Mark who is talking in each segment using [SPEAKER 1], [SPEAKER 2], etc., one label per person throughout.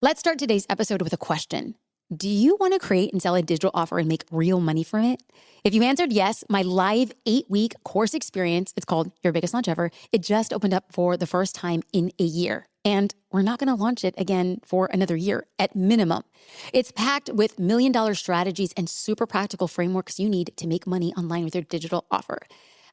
[SPEAKER 1] Let's start today's episode with a question. Do you want to create and sell a digital offer and make real money from it? If you answered yes, my live 8-week course experience, it's called Your Biggest Launch Ever, it just opened up for the first time in a year. And we're not going to launch it again for another year at minimum. It's packed with million-dollar strategies and super practical frameworks you need to make money online with your digital offer.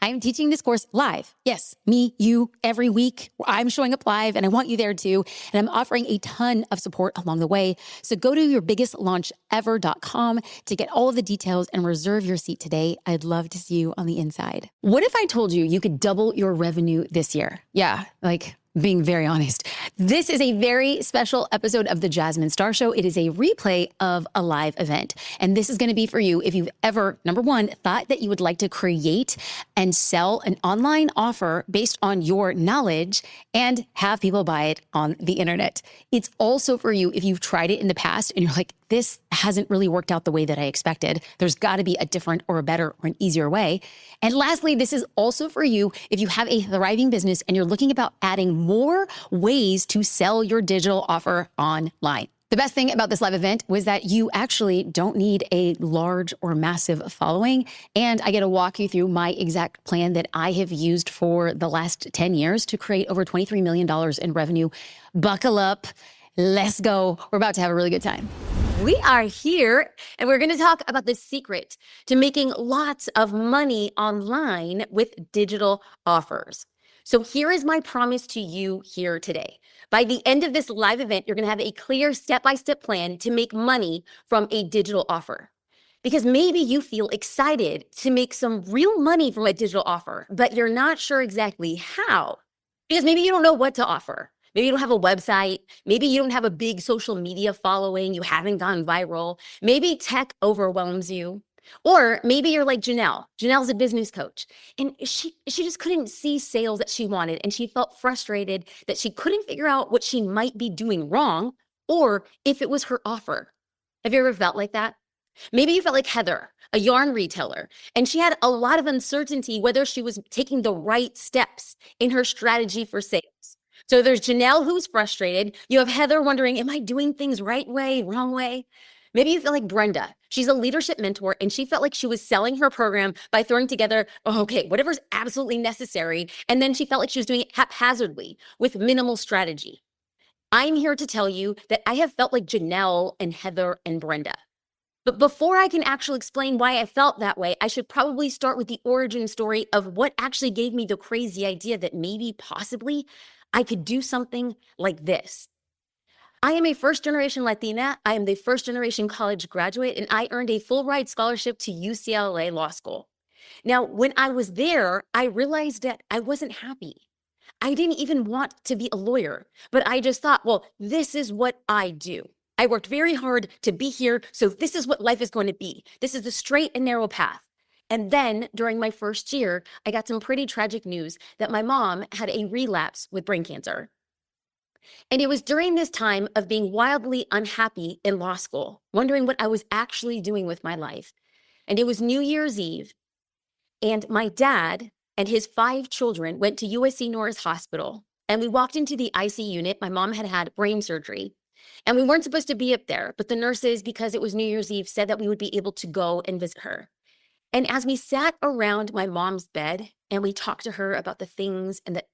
[SPEAKER 1] I'm teaching this course live. Yes, me, you, every week. I'm showing up live and I want you there too. And I'm offering a ton of support along the way. So go to yourbiggestlaunchever.com to get all of the details and reserve your seat today. I'd love to see you on the inside. What if I told you you could double your revenue this year? Yeah, being very honest. This is a very special episode of the Jasmine Star Show. It is a replay of a live event. And this is going to be for you if you've ever, number one, thought that you would like to create and sell an online offer based on your knowledge and have people buy it on the internet. It's also for you if you've tried it in the past and you're like, this hasn't really worked out the way that I expected. There's got to be a different or a better or an easier way. And lastly, this is also for you if you have a thriving business and you're looking about adding more ways to sell your digital offer online. The best thing about this live event was that you actually don't need a large or massive following. And I get to walk you through my exact plan that I have used for the last 10 years to create over $23 million in revenue. Buckle up. Let's go. We're about to have a really good time.
[SPEAKER 2] We are here and we're going to talk about the secret to making lots of money online with digital offers. So here is my promise to you here today. By the end of this live event, you're going to have a clear step-by-step plan to make money from a digital offer. Because maybe you feel excited to make some real money from a digital offer, but you're not sure exactly how. Because maybe you don't know what to offer. Maybe you don't have a website. Maybe you don't have a big social media following. You haven't gone viral. Maybe tech overwhelms you. Or maybe you're like Janelle. Janelle's a business coach. And she just couldn't see sales that she wanted. And she felt frustrated that she couldn't figure out what she might be doing wrong or if it was her offer. Have you ever felt like that? Maybe you felt like Heather, a yarn retailer, and she had a lot of uncertainty whether she was taking the right steps in her strategy for sales. So there's Janelle who's frustrated. You have Heather wondering, am I doing things right way, wrong way? Maybe you feel like Brenda. She's a leadership mentor and she felt like she was selling her program by throwing together, whatever's absolutely necessary. And then she felt like she was doing it haphazardly with minimal strategy. I'm here to tell you that I have felt like Janelle and Heather and Brenda. But before I can actually explain why I felt that way, I should probably start with the origin story of what actually gave me the crazy idea that maybe, possibly, I could do something like this. I am a first-generation Latina. I am the first-generation college graduate, and I earned a full-ride scholarship to UCLA Law School. Now, when I was there, I realized that I wasn't happy. I didn't even want to be a lawyer, but I just thought, well, this is what I do. I worked very hard to be here, so this is what life is going to be. This is the straight and narrow path. And then during my first year, I got some pretty tragic news that my mom had a relapse with brain cancer. And it was during this time of being wildly unhappy in law school, wondering what I was actually doing with my life. And it was New Year's Eve, and my dad and his 5 children went to USC Norris Hospital, and we walked into the IC unit. My mom had had brain surgery, and we weren't supposed to be up there, but the nurses, because it was New Year's Eve, said that we would be able to go and visit her. And as we sat around my mom's bed and we talked to her about the things and the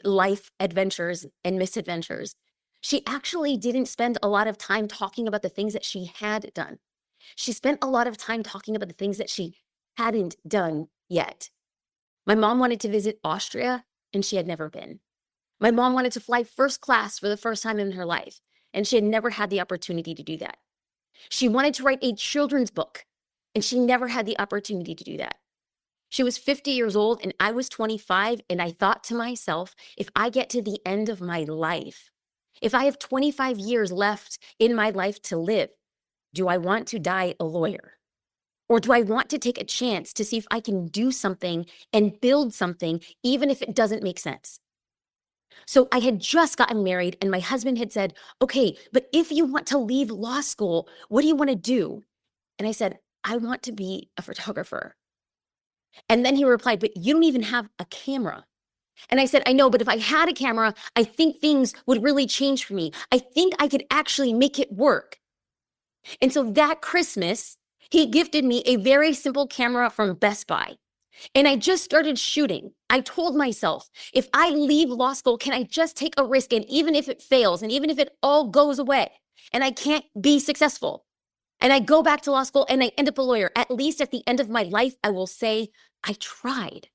[SPEAKER 2] life adventures and misadventures, she actually didn't spend a lot of time talking about the things that she had done. She spent a lot of time talking about the things that she hadn't done yet. My mom wanted to visit Austria, and she had never been. My mom wanted to fly first class for the first time in her life, and she had never had the opportunity to do that. She wanted to write a children's book, and she never had the opportunity to do that. She was 50 years old and I was 25, and I thought to myself, if I get to the end of my life, if I have 25 years left in my life to live, do I want to die a lawyer? Or do I want to take a chance to see if I can do something and build something, even if it doesn't make sense? So I had just gotten married and my husband had said, okay, but if you want to leave law school, what do you want to do? And I said, I want to be a photographer. And then he replied, but you don't even have a camera. And I said, I know, but if I had a camera, I think things would really change for me. I think I could actually make it work. And so that Christmas, he gifted me a very simple camera from Best Buy. And I just started shooting. I told myself, if I leave law school, can I just take a risk? And even if it fails, and even if it all goes away, and I can't be successful, and I go back to law school and I end up a lawyer, at least at the end of my life, I will say, I tried.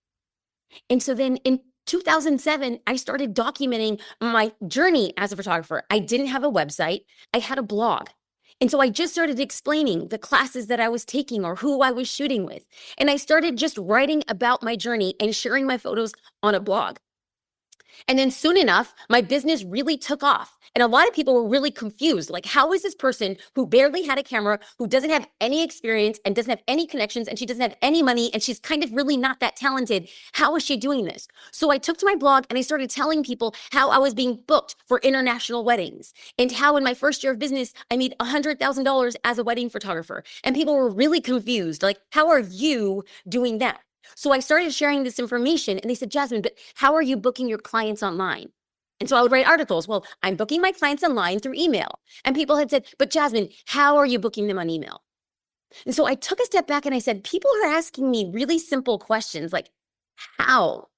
[SPEAKER 2] And so then in 2007, I started documenting my journey as a photographer. I didn't have a website, I had a blog. And so I just started explaining the classes that I was taking or who I was shooting with. And I started just writing about my journey and sharing my photos on a blog. And then soon enough, my business really took off. And a lot of people were really confused. Like, how is this person who barely had a camera, who doesn't have any experience and doesn't have any connections, and she doesn't have any money, and she's kind of really not that talented, how is she doing this? So I took to my blog and I started telling people how I was being booked for international weddings, and how in my first year of business, I made $100,000 as a wedding photographer. And people were really confused. Like, how are you doing that? So I started sharing this information and they said, Jasmine, but how are you booking your clients online? And so I would write articles. Well, I'm booking my clients online through email. And people had said, but Jasmine, how are you booking them on email? And so I took a step back and I said, people are asking me really simple questions like, how?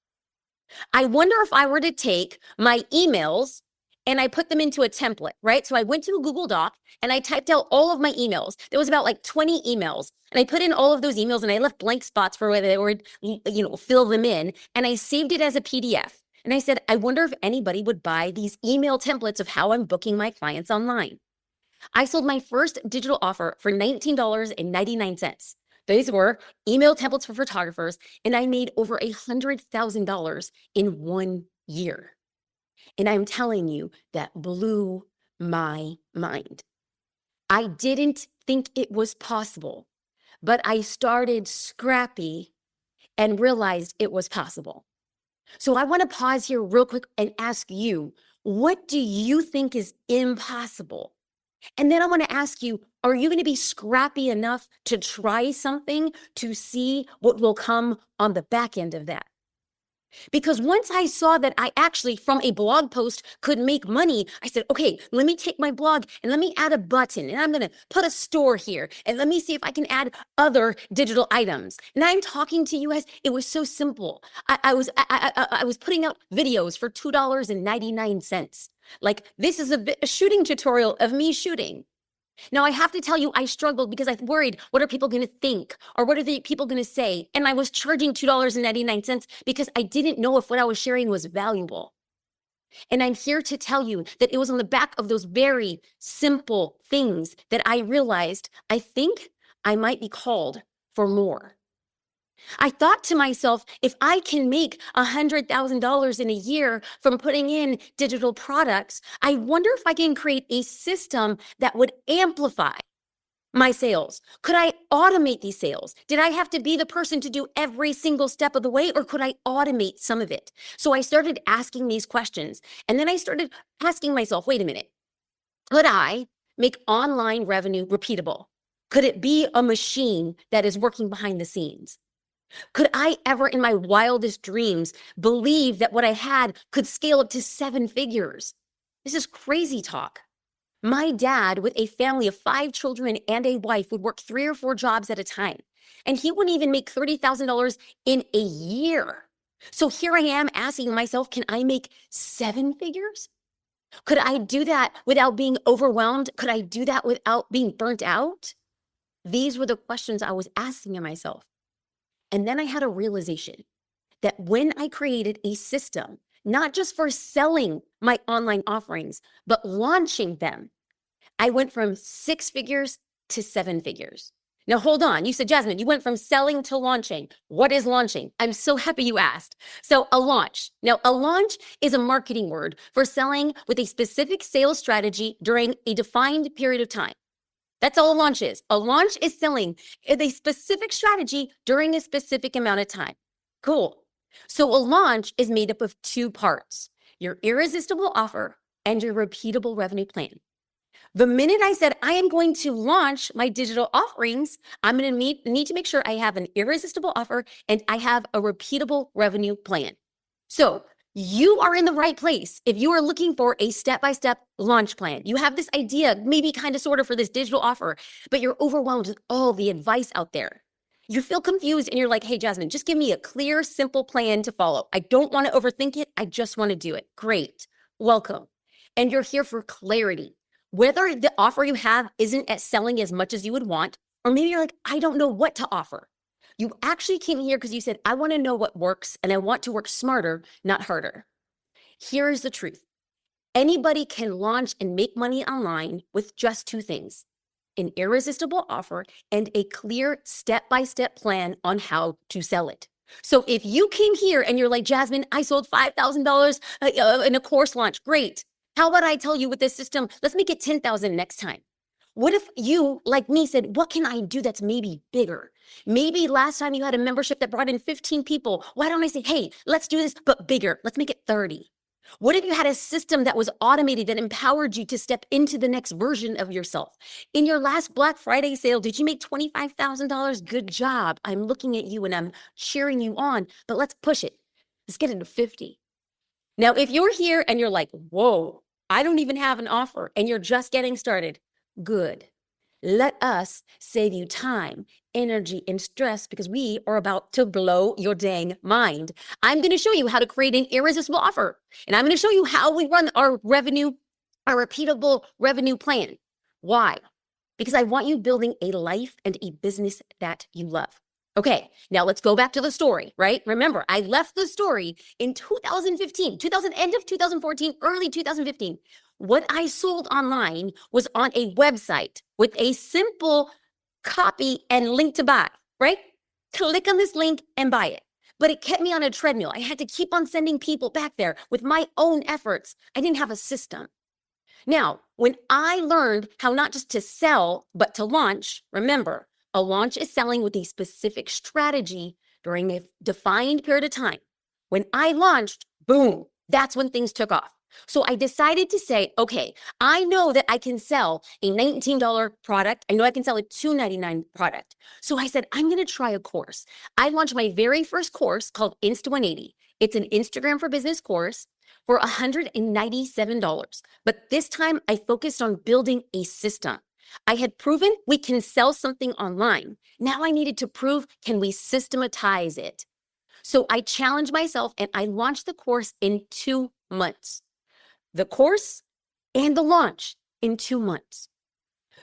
[SPEAKER 2] I wonder if I were to take my emails and I put them into a template, right? So I went to a Google Doc and I typed out all of my emails. There was about like 20 emails. And I put in all of those emails and I left blank spots for where they would, fill them in. And I saved it as a PDF. And I said, I wonder if anybody would buy these email templates of how I'm booking my clients online. I sold my first digital offer for $19.99. These were email templates for photographers, and I made over $100,000 in 1 year. And I'm telling you, that blew my mind. I didn't think it was possible, but I started scrappy and realized it was possible. So I want to pause here real quick and ask you, what do you think is impossible? And then I want to ask you, are you going to be scrappy enough to try something to see what will come on the back end of that? Because once I saw that I actually, from a blog post, could make money, I said, okay, let me take my blog and let me add a button, and I'm going to put a store here, and let me see if I can add other digital items. And I'm talking to you as it was so simple. I was putting out videos for $2.99. Like, this is a shooting tutorial of me shooting. Now, I have to tell you, I struggled because I worried, what are people going to think? Or what are the people going to say? And I was charging $2.99 because I didn't know if what I was sharing was valuable. And I'm here to tell you that it was on the back of those very simple things that I realized I think I might be called for more. I thought to myself, if I can make $100,000 in a year from putting in digital products, I wonder if I can create a system that would amplify my sales. Could I automate these sales? Did I have to be the person to do every single step of the way, or could I automate some of it? So I started asking these questions, and then I started asking myself, wait a minute, could I make online revenue repeatable? Could it be a machine that is working behind the scenes? Could I ever in my wildest dreams believe that what I had could scale up to 7 figures? This is crazy talk. My dad, with a family of 5 children and a wife, would work 3 or 4 jobs at a time. And he wouldn't even make $30,000 in a year. So here I am asking myself, can I make 7 figures? Could I do that without being overwhelmed? Could I do that without being burnt out? These were the questions I was asking myself. And then I had a realization that when I created a system, not just for selling my online offerings, but launching them, I went from 6 figures to 7 figures. Now, hold on. You said, Jasmine, you went from selling to launching. What is launching? I'm so happy you asked. So a launch. Now, a launch is a marketing word for selling with a specific sales strategy during a defined period of time. That's all a launch is. A launch is selling a specific strategy during a specific amount of time. Cool. So a launch is made up of 2 parts, your irresistible offer and your repeatable revenue plan. The minute I said I am going to launch my digital offerings, I'm going to need to make sure I have an irresistible offer and I have a repeatable revenue plan. So You are in the right place. If you are looking for a step-by-step launch plan, you have this idea, maybe kind of sort of for this digital offer, but you're overwhelmed with all the advice out there. You feel confused and you're like, hey, Jasmine, just give me a clear, simple plan to follow. I don't want to overthink it. I just want to do it. Great. Welcome. And you're here for clarity. Whether the offer you have isn't at selling as much as you would want, or maybe you're like, I don't know what to offer. You actually came here because you said, I want to know what works and I want to work smarter, not harder. Here is the truth. Anybody can launch and make money online with just two things: an irresistible offer and a clear step-by-step plan on how to sell it. So if you came here and you're like, Jasmine, I sold $5,000 in a course launch, great. How about I tell you with this system, let's make it 10,000 next time. What if you, like me, said, what can I do that's maybe bigger? Maybe last time you had a membership that brought in 15 people. Why don't I say, hey, let's do this, but bigger. Let's make it 30. What if you had a system that was automated that empowered you to step into the next version of yourself? In your last Black Friday sale, did you make $25,000? Good job. I'm looking at you and I'm cheering you on, but let's push it. Let's get it to 50. Now, if you're here and you're like, whoa, I don't even have an offer and you're just getting started, good. Let us save you time, energy, and stress because we are about to blow your dang mind. I'm going to show you how to create an irresistible offer. And I'm going to show you how we run our repeatable revenue plan. Why? Because I want you building a life and a business that you love. Okay, now let's go back to the story, right? Remember, I left the story in 2015, end of 2014, early 2015. What I sold online was on a website with a simple copy and link to buy, right? Click on this link and buy it. But it kept me on a treadmill. I had to keep on sending people back there with my own efforts. I didn't have a system. Now, when I learned how not just to sell, but to launch, remember, a launch is selling with a specific strategy during a defined period of time. When I launched, boom, that's when things took off. So I decided to say, okay, I know that I can sell a $19 product. I know I can sell a $2.99 product. So I said, I'm going to try a course. I launched my very first course called Insta 180. It's an Instagram for Business course for $197. But this time I focused on building a system. I had proven we can sell something online. Now I needed to prove, can we systematize it? So I challenged myself and I launched the course in 2 months. The course and the launch in 2 months.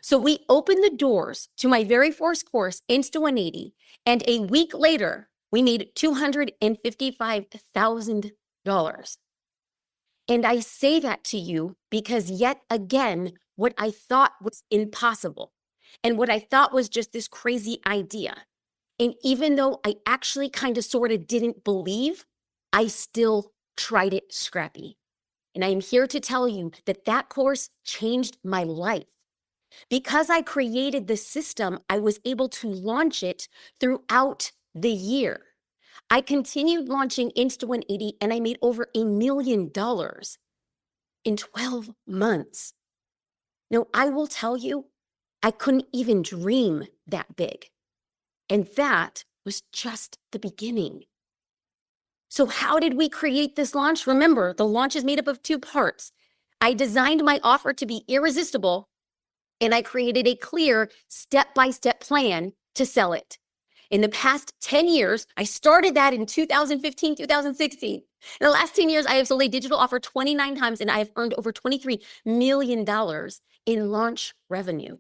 [SPEAKER 2] So we opened the doors to my very first course, Insta 180, and a week later, we made $255,000. And I say that to you because yet again, what I thought was impossible and what I thought was just this crazy idea. And even though I actually kind of sort of didn't believe, I still tried it scrappy. And I am here to tell you that that course changed my life. Because I created the system, I was able to launch it throughout the year. I continued launching Insta 180 and I made over $1 million in 12 months. Now, I will tell you, I couldn't even dream that big. And that was just the beginning. So how did we create this launch? Remember, the launch is made up of 2 parts. I designed my offer to be irresistible, and I created a clear step-by-step plan to sell it. In the past 10 years, I started that in 2015, 2016. In the last 10 years, I have sold a digital offer 29 times, and I have earned over $23 million in launch revenue.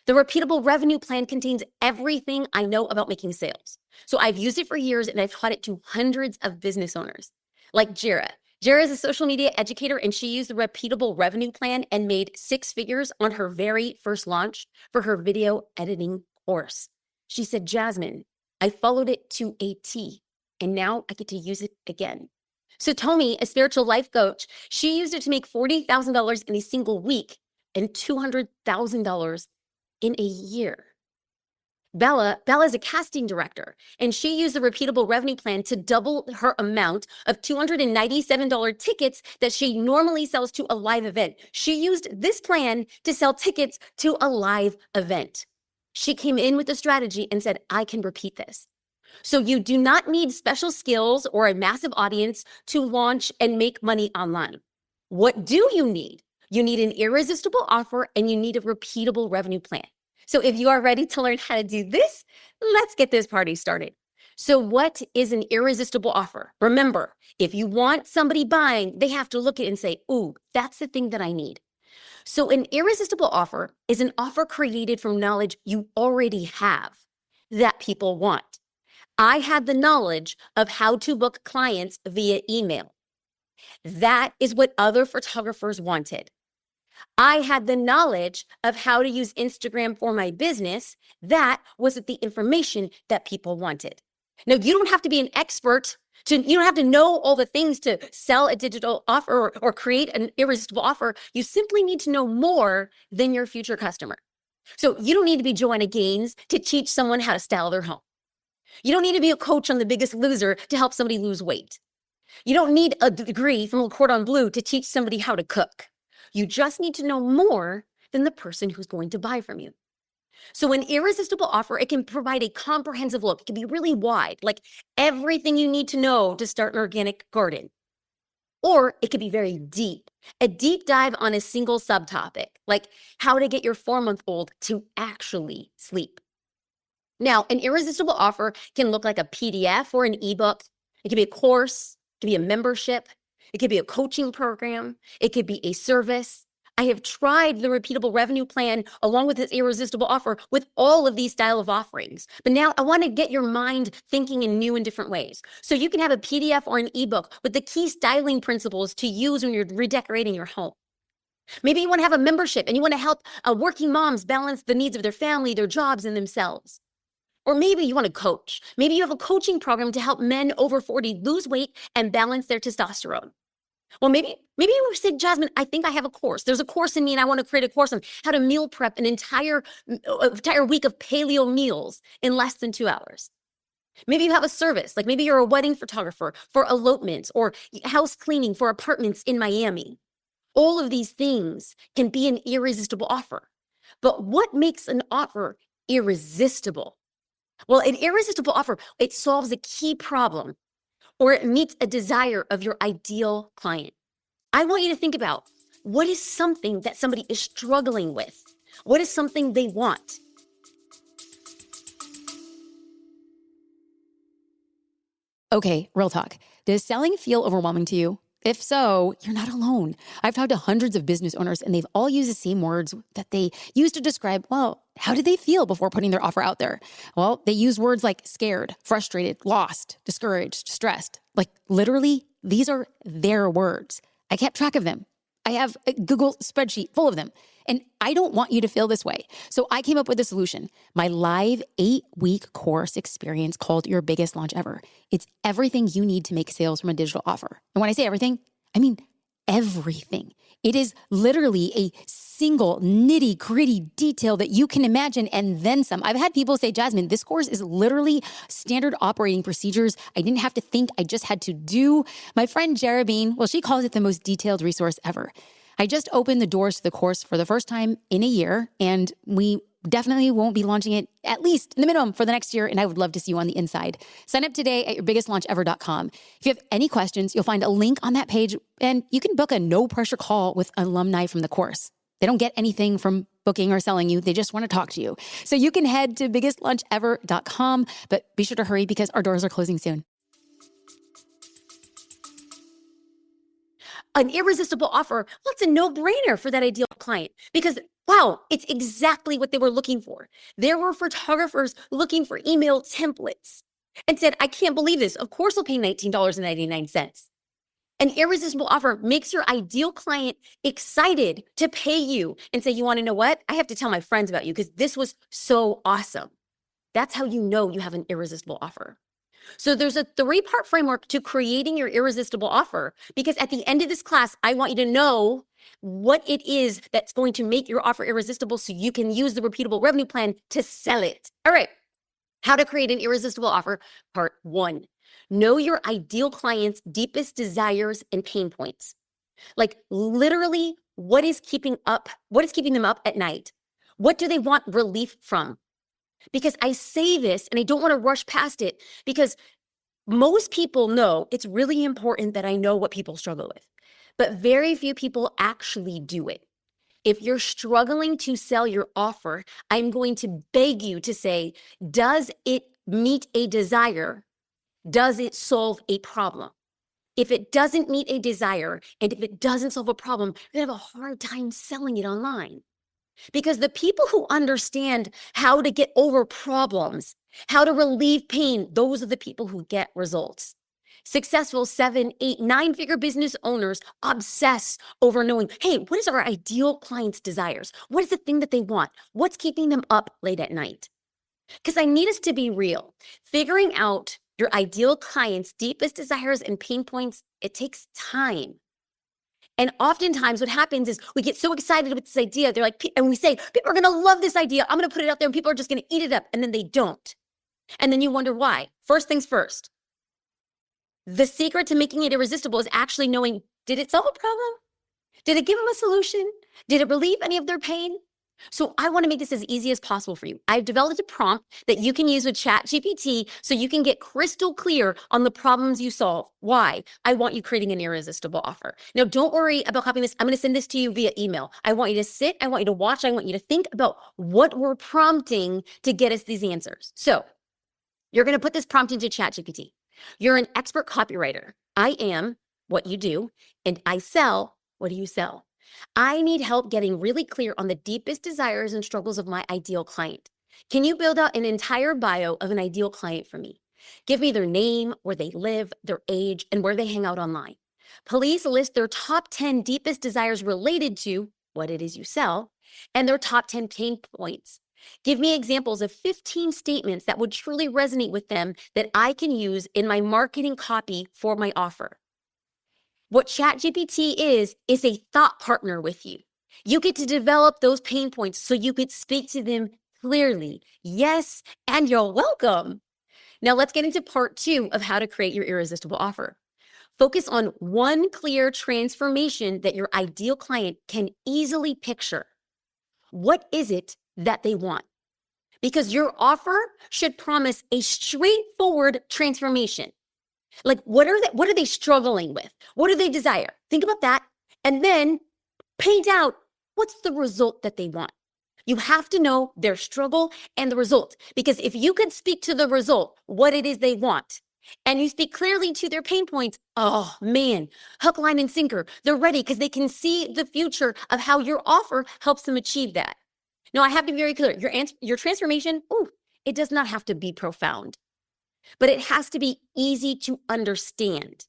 [SPEAKER 2] The Repeatable Revenue Plan contains everything I know about making sales. So I've used it for years and I've taught it to hundreds of business owners, like Jira. Jira is a social media educator and she used the Repeatable Revenue Plan and made 6 figures on her very first launch for her video editing course. She said, Jasmine, I followed it to a T and now I get to use it again. So Tomi, a spiritual life coach, she used it to make $40,000 in a single week and $200,000 in a year. Bella is a casting director, and she used the Repeatable Revenue Plan to double her amount of $297 tickets that she normally sells to a live event. She used this plan to sell tickets to a live event. She came in with a strategy and said, I can repeat this. So you do not need special skills or a massive audience to launch and make money online. What do you need? You need an irresistible offer and you need a repeatable revenue plan. So if you are ready to learn how to do this, let's get this party started. So what is an irresistible offer? Remember, if you want somebody buying, they have to look at it and say, ooh, that's the thing that I need. So an irresistible offer is an offer created from knowledge you already have that people want. I had the knowledge of how to book clients via email. That is what other photographers wanted. I had the knowledge of how to use Instagram for my business. That was the information that people wanted. Now, you don't have to be an expert you don't have to know all the things to sell a digital offer or create an irresistible offer. You simply need to know more than your future customer. So you don't need to be Joanna Gaines to teach someone how to style their home. You don't need to be a coach on The Biggest Loser to help somebody lose weight. You don't need a degree from Le Cordon Bleu to teach somebody how to cook. You just need to know more than the person who's going to buy from you. So an irresistible offer, it can provide a comprehensive look. It can be really wide, like everything you need to know to start an organic garden. Or it could be very deep, a deep dive on a single subtopic, like how to get your 4-month-old to actually sleep. Now, an irresistible offer can look like a PDF or an ebook. It could be a course, it could be a membership, it could be a coaching program, it could be a service. I have tried the Repeatable Revenue Plan along with this irresistible offer with all of these style of offerings. But now I want to get your mind thinking in new and different ways. So you can have a PDF or an ebook with the key styling principles to use when you're redecorating your home. Maybe you want to have a membership and you want to help working moms balance the needs of their family, their jobs, and themselves. Or maybe you want to coach. Maybe you have a coaching program to help men over 40 lose weight and balance their testosterone. Well, maybe you say, Jasmine, I think I have a course. There's a course in me and I want to create a course on how to meal prep an entire week of paleo meals in less than 2 hours. Maybe you have a service, like maybe you're a wedding photographer for elopements or house cleaning for apartments in Miami. All of these things can be an irresistible offer. But what makes an offer irresistible? Well, an irresistible offer, it solves a key problem or it meets a desire of your ideal client. I want you to think about what is something that somebody is struggling with? What is something they want?
[SPEAKER 1] Okay, real talk. Does selling feel overwhelming to you? If so, you're not alone. I've talked to hundreds of business owners and they've all used the same words that they use to describe, well, how did they feel before putting their offer out there? Well, they use words like scared, frustrated, lost, discouraged, stressed. Like literally, these are their words. I kept track of them. I have a Google spreadsheet full of them. And I don't want you to feel this way. So I came up with a solution. My live 8-week course experience called Your Biggest Launch Ever. It's everything you need to make sales from a digital offer. And when I say everything, I mean everything. It is literally a single nitty-gritty detail that you can imagine and then some. I've had people say, Jasmine, this course is literally standard operating procedures. I didn't have to think, I just had to do. My friend Jerabine, well, she calls it the most detailed resource ever. I just opened the doors to the course for the first time in a year, and we definitely won't be launching it, at least in the minimum, for the next year, and I would love to see you on the inside. Sign up today at yourbiggestlaunchever.com. If you have any questions, you'll find a link on that page, and you can book a no-pressure call with alumni from the course. They don't get anything from booking or selling you. They just want to talk to you. So you can head to biggestlaunchever.com, but be sure to hurry because our doors are closing soon.
[SPEAKER 2] An irresistible offer, well, it's a no-brainer for that ideal client because, wow, it's exactly what they were looking for. There were photographers looking for email templates and said, I can't believe this. Of course, I'll pay $19.99. An irresistible offer makes your ideal client excited to pay you and say, you want to know what? I have to tell my friends about you because this was so awesome. That's how you know you have an irresistible offer. So there's a 3-part framework to creating your irresistible offer, because at the end of this class, I want you to know what it is that's going to make your offer irresistible so you can use the repeatable revenue plan to sell it. All right. How to create an irresistible offer. Part 1, know your ideal client's deepest desires and pain points. Like literally, what is keeping them up at night? What do they want relief from? because I say this and I don't want to rush past it because most people know it's really important that I know what people struggle with, but very few people actually do it. If you're struggling to sell your offer, I'm going to beg you to say, does it meet a desire? Does it solve a problem? If it doesn't meet a desire and if it doesn't solve a problem, you're going to have a hard time selling it online. Because the people who understand how to get over problems, how to relieve pain, those are the people who get results. Successful 7, 8, 9-figure business owners obsess over knowing, hey, what is our ideal client's desires? What is the thing that they want? What's keeping them up late at night? Because I need us to be real. Figuring out your ideal client's deepest desires and pain points, it takes time. And oftentimes what happens is we get so excited with this idea. They're like, and we say, people are going to love this idea. I'm going to put it out there and people are just going to eat it up. And then they don't. And then you wonder why. First things first. The secret to making it irresistible is actually knowing, did it solve a problem? Did it give them a solution? Did it relieve any of their pain? So I want to make this as easy as possible for you. I've developed a prompt that you can use with ChatGPT so you can get crystal clear on the problems you solve. Why? I want you creating an irresistible offer. Now, don't worry about copying this. I'm going to send this to you via email. I want you to sit. I want you to watch. I want you to think about what we're prompting to get us these answers. So you're going to put this prompt into ChatGPT. You're an expert copywriter. I am what you do, and I sell. What do you sell? I need help getting really clear on the deepest desires and struggles of my ideal client. Can you build out an entire bio of an ideal client for me? Give me their name, where they live, their age, and where they hang out online. Please list their top 10 deepest desires related to what it is you sell and their top 10 pain points. Give me examples of 15 statements that would truly resonate with them that I can use in my marketing copy for my offer. What ChatGPT is a thought partner with you. You get to develop those pain points so you could speak to them clearly. Yes, and you're welcome. Now let's get into part 2 of how to create your irresistible offer. Focus on one clear transformation that your ideal client can easily picture. What is it that they want? Because your offer should promise a straightforward transformation. Like, what are they struggling with? What do they desire? Think about that. And then paint out what's the result that they want. You have to know their struggle and the result. Because if you could speak to the result, what it is they want, and you speak clearly to their pain points, oh man, hook, line, and sinker. They're ready because they can see the future of how your offer helps them achieve that. Now, I have to be very clear. Your transformation, it does not have to be profound. But it has to be easy to understand,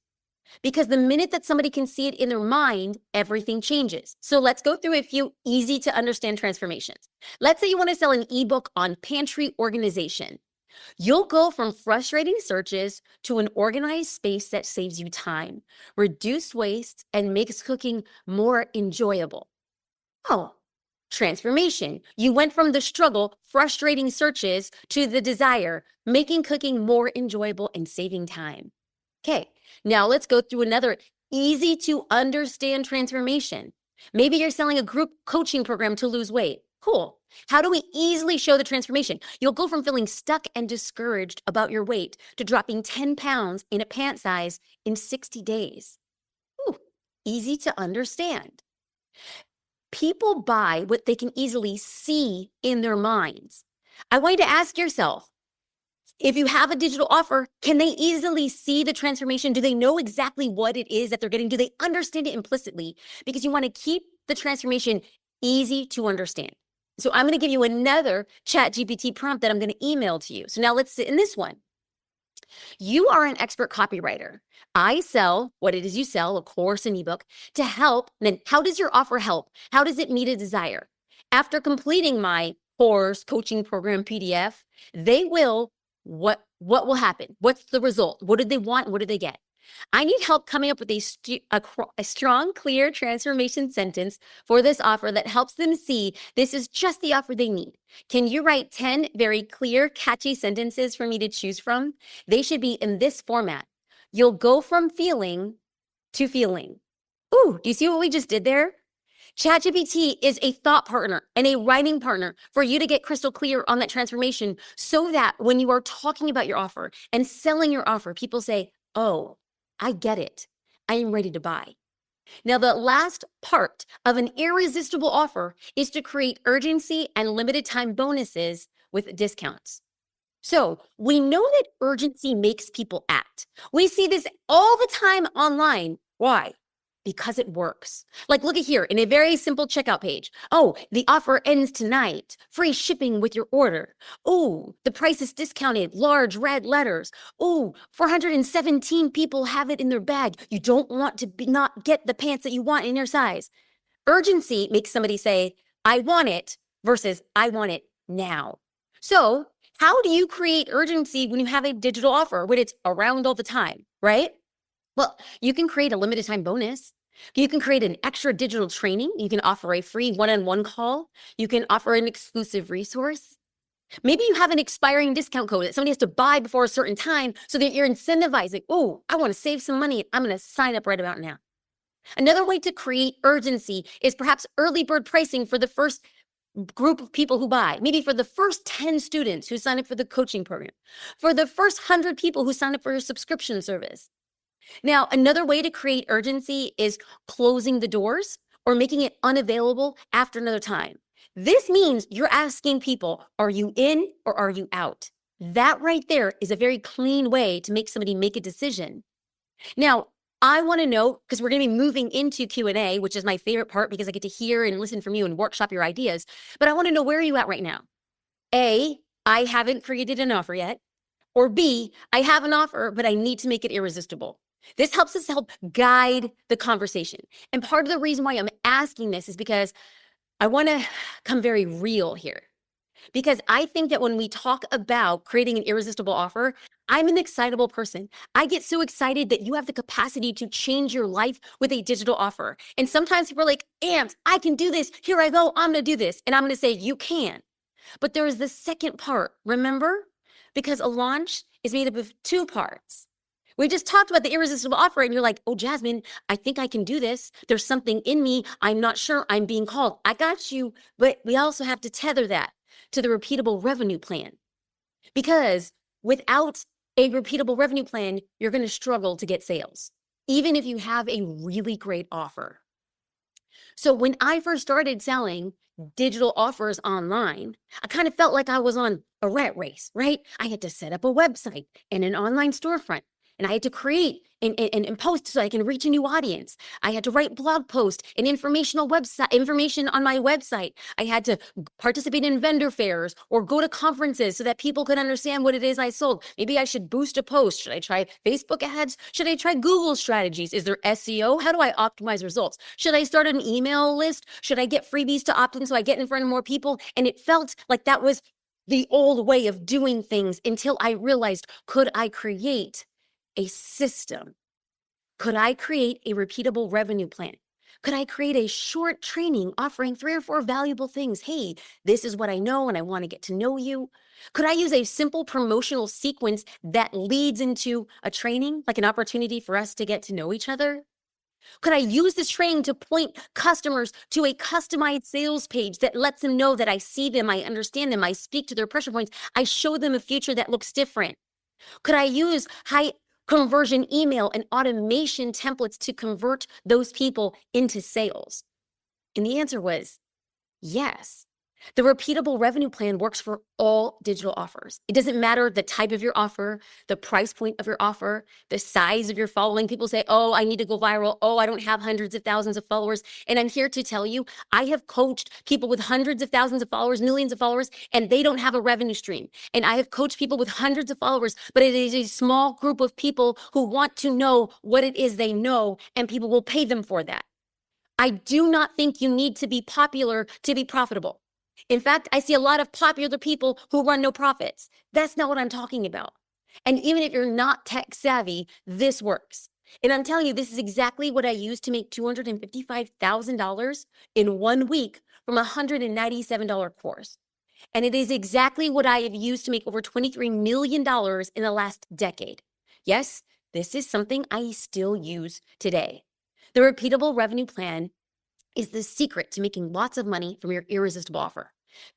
[SPEAKER 2] because the minute that somebody can see it in their mind, everything changes. So let's go through a few easy to understand transformations. Let's say you want to sell an ebook on pantry organization. You'll go from frustrating searches to an organized space that saves you time, reduce waste, and makes cooking more enjoyable. Oh, transformation. You went from the struggle, frustrating searches, to the desire, making cooking more enjoyable and saving time. Okay, now let's go through another easy to understand transformation. Maybe you're selling a group coaching program to lose weight. Cool. How do we easily show the transformation? You'll go from feeling stuck and discouraged about your weight to dropping 10 pounds in a pant size in 60 days. Easy to understand. People buy what they can easily see in their minds. I want you to ask yourself, if you have a digital offer, can they easily see the transformation? Do they know exactly what it is that they're getting? Do they understand it implicitly? Because you want to keep the transformation easy to understand. So I'm going to give you another ChatGPT prompt that I'm going to email to you. So now let's sit in this one. You are an expert copywriter. I sell what it is you sell, a course, an ebook, to help. And then how does your offer help? How does it meet a desire? After completing my course, coaching program, PDF, they will, what will happen? What's the result? What do they want? What do they get? I need help coming up with a strong, clear transformation sentence for this offer that helps them see this is just the offer they need. Can you write 10 very clear, catchy sentences for me to choose from? They should be in this format. You'll go from feeling to feeling. Do you see what we just did there? ChatGPT is a thought partner and a writing partner for you to get crystal clear on that transformation so that when you are talking about your offer and selling your offer, people say, oh, I get it. I am ready to buy. Now, the last part of an irresistible offer is to create urgency and limited time bonuses with discounts. So we know that urgency makes people act. We see this all the time online. Why? Because it works. Like, look at here in a very simple checkout page. Oh, the offer ends tonight. Free shipping with your order. Oh, the price is discounted. Large red letters. Oh, 417 people have it in their bag. You don't want to not get the pants that you want in your size. Urgency makes somebody say, I want it versus I want it now. So how do you create urgency when you have a digital offer, when it's around all the time, right? Well, you can create a limited time bonus. You can create an extra digital training. You can offer a free one-on-one call. You can offer an exclusive resource. Maybe you have an expiring discount code that somebody has to buy before a certain time so that you're incentivizing, oh, I want to save some money. I'm going to sign up right about now. Another way to create urgency is perhaps early bird pricing for the first group of people who buy, maybe for the first 10 students who sign up for the coaching program, for the first 100 people who sign up for your subscription service. Now, another way to create urgency is closing the doors or making it unavailable after another time. This means you're asking people, are you in or are you out? That right there is a very clean way to make somebody make a decision. Now, I want to know, because we're going to be moving into Q&A, which is my favorite part because I get to hear and listen from you and workshop your ideas. But I want to know, where are you at right now? A, I haven't created an offer yet. Or B, I have an offer, but I need to make it irresistible. This helps us help guide the conversation. And part of the reason why I'm asking this is because I want to come very real here. Because I think that when we talk about creating an irresistible offer, I'm an excitable person. I get so excited that you have the capacity to change your life with a digital offer. And sometimes people are like, Ams, I can do this. Here I go. I'm going to do this. And I'm going to say, you can. But there is the second part, remember? Because a launch is made up of two parts. We just talked about the irresistible offer and you're like, oh, Jasmine, I think I can do this. There's something in me. I'm not sure. I'm being called. I got you. But we also have to tether that to the repeatable revenue plan. Because without a repeatable revenue plan, you're going to struggle to get sales, even if you have a really great offer. So when I first started selling digital offers online, I kind of felt like I was on a rat race, right? I had to set up a website and an online storefront. And I had to create and post so I can reach a new audience. I had to write blog posts and information on my website. I had to participate in vendor fairs or go to conferences so that people could understand what it is I sold. Maybe I should boost a post. Should I try Facebook ads? Should I try Google strategies? Is there SEO? How do I optimize results? Should I start an email list? Should I get freebies to opt in so I get in front of more people? And it felt like that was the old way of doing things until I realized, could I create a system? Could I create a repeatable revenue plan? Could I create a short training offering 3 or 4 valuable things? Hey, this is what I know and I want to get to know you. Could I use a simple promotional sequence that leads into a training, like an opportunity for us to get to know each other? Could I use this training to point customers to a customized sales page that lets them know that I see them, I understand them, I speak to their pressure points, I show them a future that looks different? Could I use high conversion email and automation templates to convert those people into sales? And the answer was yes. The repeatable revenue plan works for all digital offers. It doesn't matter the type of your offer, the price point of your offer, the size of your following. People say, oh, I need to go viral. Oh, I don't have hundreds of thousands of followers. And I'm here to tell you, I have coached people with hundreds of thousands of followers, millions of followers, and they don't have a revenue stream. And I have coached people with hundreds of followers, but it is a small group of people who want to know what it is they know, and people will pay them for that. I do not think you need to be popular to be profitable. In fact, I see a lot of popular people who run no profits. That's not what I'm talking about. And even if you're not tech savvy, this works. And I'm telling you, this is exactly what I used to make $255,000 in 1 week from a $197 course. And it is exactly what I have used to make over $23 million in the last decade. Yes, this is something I still use today. The repeatable revenue plan is the secret to making lots of money from your irresistible offer,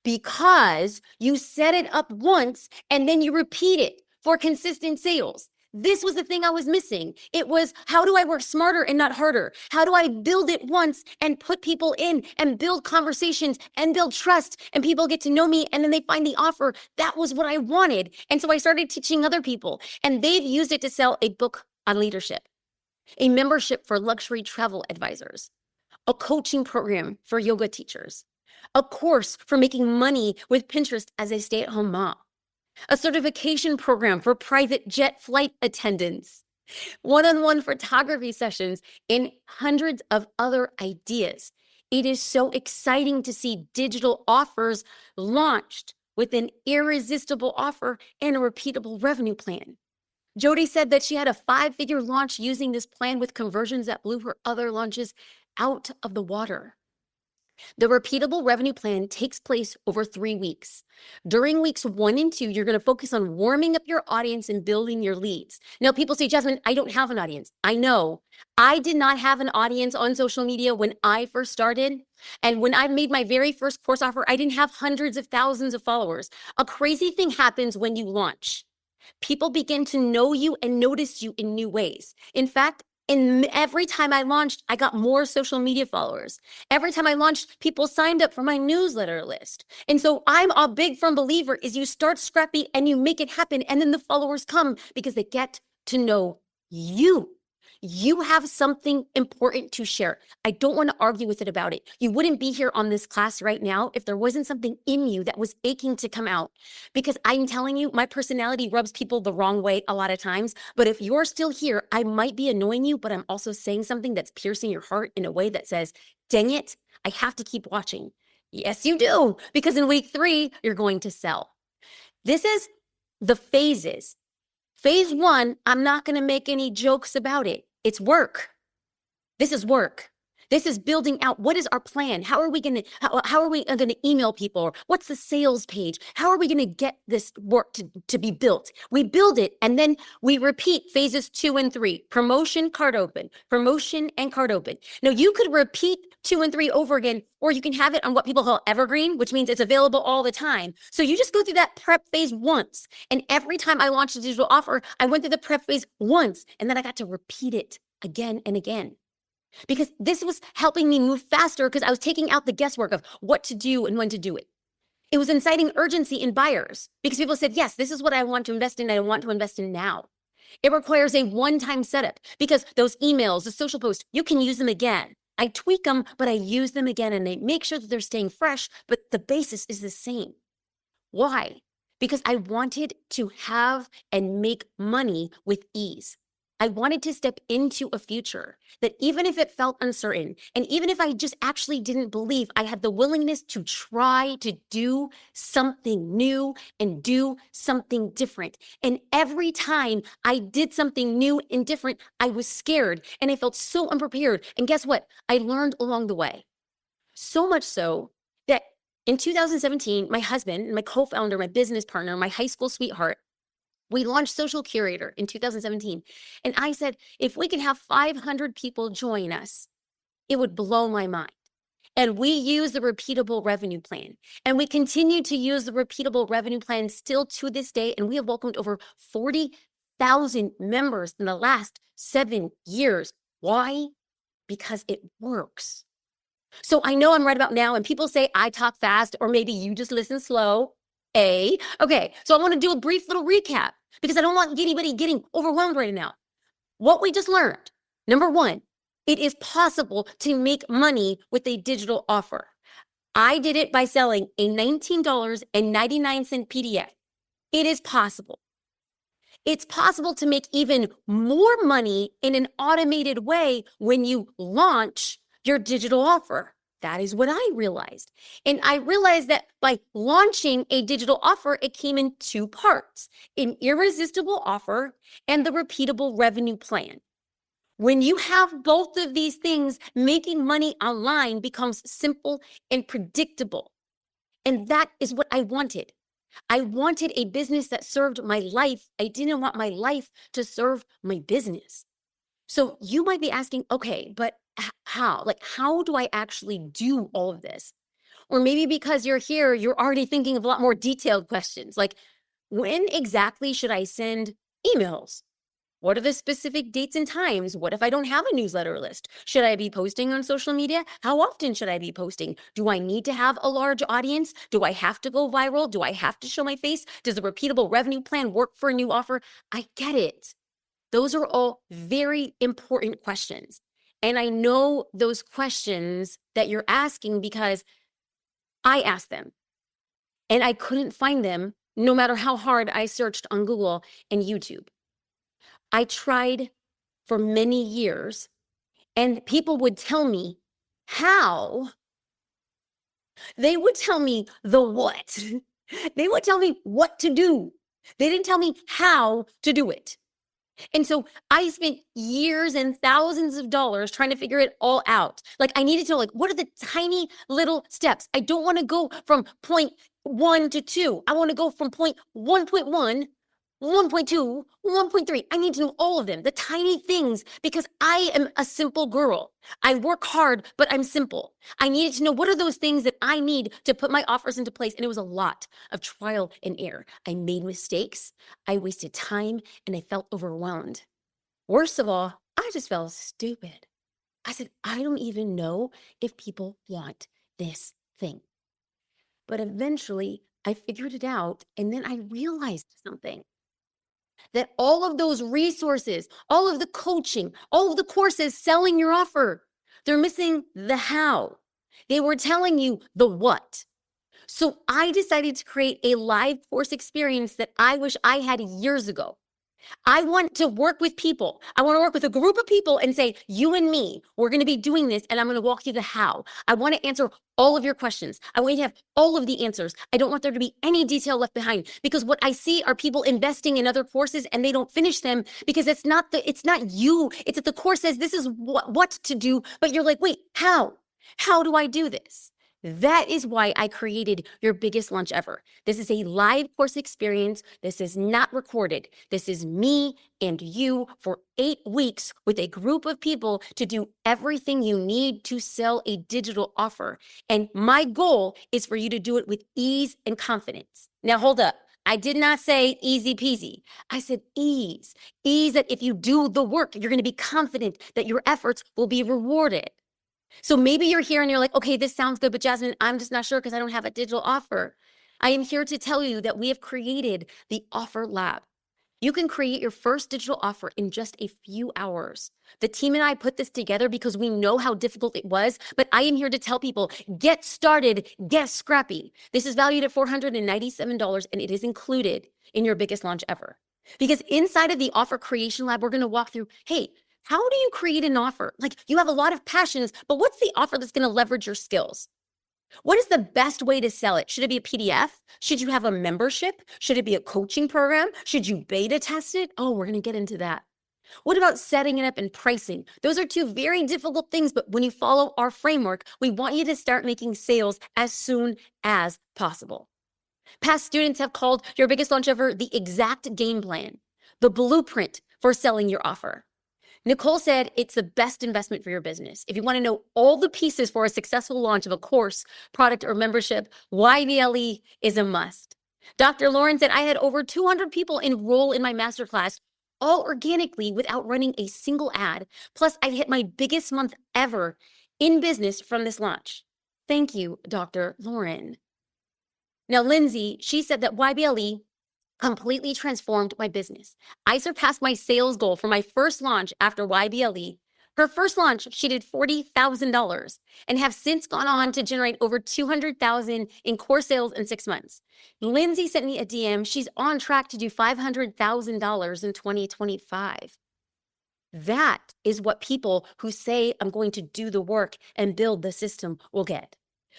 [SPEAKER 2] because you set it up once and then you repeat it for consistent sales. This was the thing I was missing. It was, how do I work smarter and not harder? How do I build it once and put people in and build conversations and build trust, and people get to know me and then they find the offer? That was what I wanted. And so I started teaching other people, and they've used it to sell a book on leadership, a membership for luxury travel advisors, a coaching program for yoga teachers, a course for making money with Pinterest as a stay-at-home mom, a certification program for private jet flight attendants, one-on-one photography sessions, and hundreds of other ideas. It is so exciting to see digital offers launched with an irresistible offer and a repeatable revenue plan. Jody said that she had a 5-figure launch using this plan with conversions that blew her other launches out of the water. The repeatable revenue plan takes place over 3 weeks. During weeks 1 and 2, you're going to focus on warming up your audience and building your leads. Now, people say, Jasmine, I don't have an audience. I know. I did not have an audience on social media when I first started. And when I made my very first course offer, I didn't have hundreds of thousands of followers. A crazy thing happens when you launch. People begin to know you and notice you in new ways. In fact, every time I launched, I got more social media followers. Every time I launched, people signed up for my newsletter list. And so I'm a big firm believer is you start scrappy and you make it happen, and then the followers come because they get to know you. You have something important to share. I don't want to argue with it about it. You wouldn't be here on this class right now if there wasn't something in you that was aching to come out. Because I'm telling you, my personality rubs people the wrong way a lot of times. But if you're still here, I might be annoying you, but I'm also saying something that's piercing your heart in a way that says, dang it, I have to keep watching. Yes, you do. Because in week 3, you're going to sell. This is the phases. Phase 1, I'm not going to make any jokes about it. It's work. This is work. This is building out. What is our plan? How are we going to email people? Or what's the sales page? How are we going to get this work to be built? We build it, and then we repeat phases 2 and 3. Promotion, cart open. Promotion and cart open. Now, you could repeat 2 and 3 over again, or you can have it on what people call evergreen, which means it's available all the time. So you just go through that prep phase once. And every time I launched a digital offer, I went through the prep phase once, and then I got to repeat it again and again. Because this was helping me move faster, because I was taking out the guesswork of what to do and when to do it. It was inciting urgency in buyers, because people said, yes, this is what I want to invest in. I want to invest in now. It requires a one-time setup, because those emails, the social posts, you can use them again. I tweak them, but I use them again, and I make sure that they're staying fresh, but the basis is the same. Why? Because I wanted to have and make money with ease. I wanted to step into a future that, even if it felt uncertain, and even if I just actually didn't believe, I had the willingness to try to do something new and do something different. And every time I did something new and different, I was scared and I felt so unprepared. And guess what? I learned along the way. So much so that in 2017, my husband, my co-founder, my business partner, my high school sweetheart, we launched Social Curator in 2017. And I said, if we could have 500 people join us, it would blow my mind. And we use the repeatable revenue plan. And we continue to use the repeatable revenue plan still to this day. And we have welcomed over 40,000 members in the last 7 years. Why? Because it works. So I know I'm right about now, and people say I talk fast, or maybe you just listen slow. Okay, so I want to do a brief little recap, because I don't want anybody getting overwhelmed right now. What we just learned, number 1, it is possible to make money with a digital offer. I did it by selling a $19.99 PDF. It is possible. It's possible to make even more money in an automated way when you launch your digital offer. That is what I realized. And I realized that by launching a digital offer, it came in 2 parts: an irresistible offer and the repeatable revenue plan. When you have both of these things, making money online becomes simple and predictable. And that is what I wanted. I wanted a business that served my life. I didn't want my life to serve my business. So you might be asking, okay, but How? Like, how do I actually do all of this? Or maybe because you're here, you're already thinking of a lot more detailed questions, like, when exactly should I send emails? What are the specific dates and times? What if I don't have a newsletter list? Should I be posting on social media? How often should I be posting? Do I need to have a large audience? Do I have to go viral? Do I have to show my face? Does the repeatable revenue plan work for a new offer? I get it. Those are all very important questions. And I know those questions that you're asking because I asked them and I couldn't find them no matter how hard I searched on Google and YouTube. I tried for many years, and people would tell me how. They would tell me the what. They would tell me what to do. They didn't tell me how to do it. And so I spent years and thousands of dollars trying to figure it all out. Like, I needed to know, like, what are the tiny little steps? I don't want to go from point 1 to 2. I want to go from point 1.1, 1.2, 1.3. I need to know all of them, the tiny things, because I am a simple girl. I work hard, but I'm simple. I needed to know what are those things that I need to put my offers into place. And it was a lot of trial and error. I made mistakes. I wasted time, and I felt overwhelmed. Worst of all, I just felt stupid. I said, I don't even know if people want this thing. But eventually I figured it out, and then I realized something. That all of those resources, all of the coaching, all of the courses selling your offer, they're missing the how. They were telling you the what. So I decided to create a live course experience that I wish I had years ago. I want to work with people. I want to work with a group of people and say, you and me, we're going to be doing this, and I'm going to walk you the how. I want to answer all of your questions. I want you to have all of the answers. I don't want there to be any detail left behind, because what I see are people investing in other courses and they don't finish them because it's not you. It's that the course says this is what to do, but you're like, wait, how? How do I do this? That is why I created Your Biggest Launch Ever. This is a live course experience. This is not recorded. This is me and you for 8 weeks with a group of people to do everything you need to sell a digital offer. And my goal is for you to do it with ease and confidence. Now, hold up. I did not say easy peasy. I said ease. Ease that if you do the work, you're going to be confident that your efforts will be rewarded. So maybe you're here and you're like, okay, this sounds good, but Jasmine, I'm just not sure because I don't have a digital offer. I am here to tell you that we have created the Offer Lab. You can create your first digital offer in just a few hours. The team and I put this together because we know how difficult it was, but I am here to tell people, get started, get scrappy. This is valued at $497, and it is included in Your Biggest Launch Ever. Because inside of the Offer Creation Lab, we're going to walk through, hey, how do you create an offer? Like, you have a lot of passions, but what's the offer that's going to leverage your skills? What is the best way to sell it? Should it be a PDF? Should you have a membership? Should it be a coaching program? Should you beta test it? Oh, we're going to get into that. What about setting it up and pricing? Those are two very difficult things, but when you follow our framework, we want you to start making sales as soon as possible. Past students have called Your Biggest Launch Ever the exact game plan, the blueprint for selling your offer. Nicole said it's the best investment for your business. If you want to know all the pieces for a successful launch of a course, product, or membership, YBLE is a must. Dr. Lauren said I had over 200 people enroll in my masterclass, all organically without running a single ad. Plus, I hit my biggest month ever in business from this launch. Thank you, Dr. Lauren. Now, Lindsay, she said that YBLE completely transformed my business. I surpassed my sales goal for my first launch after YBLE. Her first launch, she did $40,000 and have since gone on to generate over $200,000 in core sales in 6 months. Lindsay sent me a DM. She's on track to do $500,000 in 2025. That is what people who say, I'm going to do the work and build the system will get.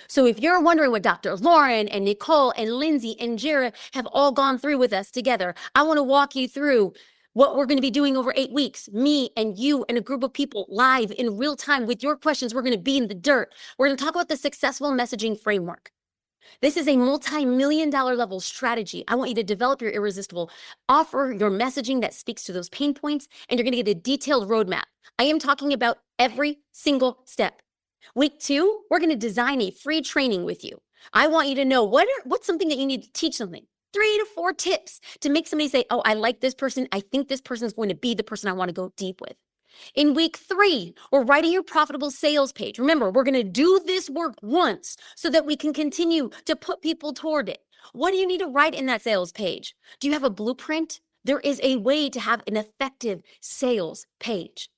[SPEAKER 2] So if you're wondering what Dr. Lauren and Nicole and Lindsay and Jira have all gone through with us together, I want to walk you through what we're going to be doing over 8 weeks. Me and you and a group of people live in real time with your questions. We're going to be in the dirt. We're going to talk about the successful messaging framework. This is a multi-million-dollar level strategy. I want you to develop your irresistible offer, your messaging that speaks to those pain points, and you're going to get a detailed roadmap. I am talking about every single step. Week 2, we're going to design a free training with you. I want you to know what's something that you need to teach something. 3 to 4 tips to make somebody say, oh, I like this person. I think this person is going to be the person I want to go deep with. In week 3, we're writing your profitable sales page. Remember, we're going to do this work once so that we can continue to put people toward it. What do you need to write in that sales page? Do you have a blueprint? There is a way to have an effective sales page.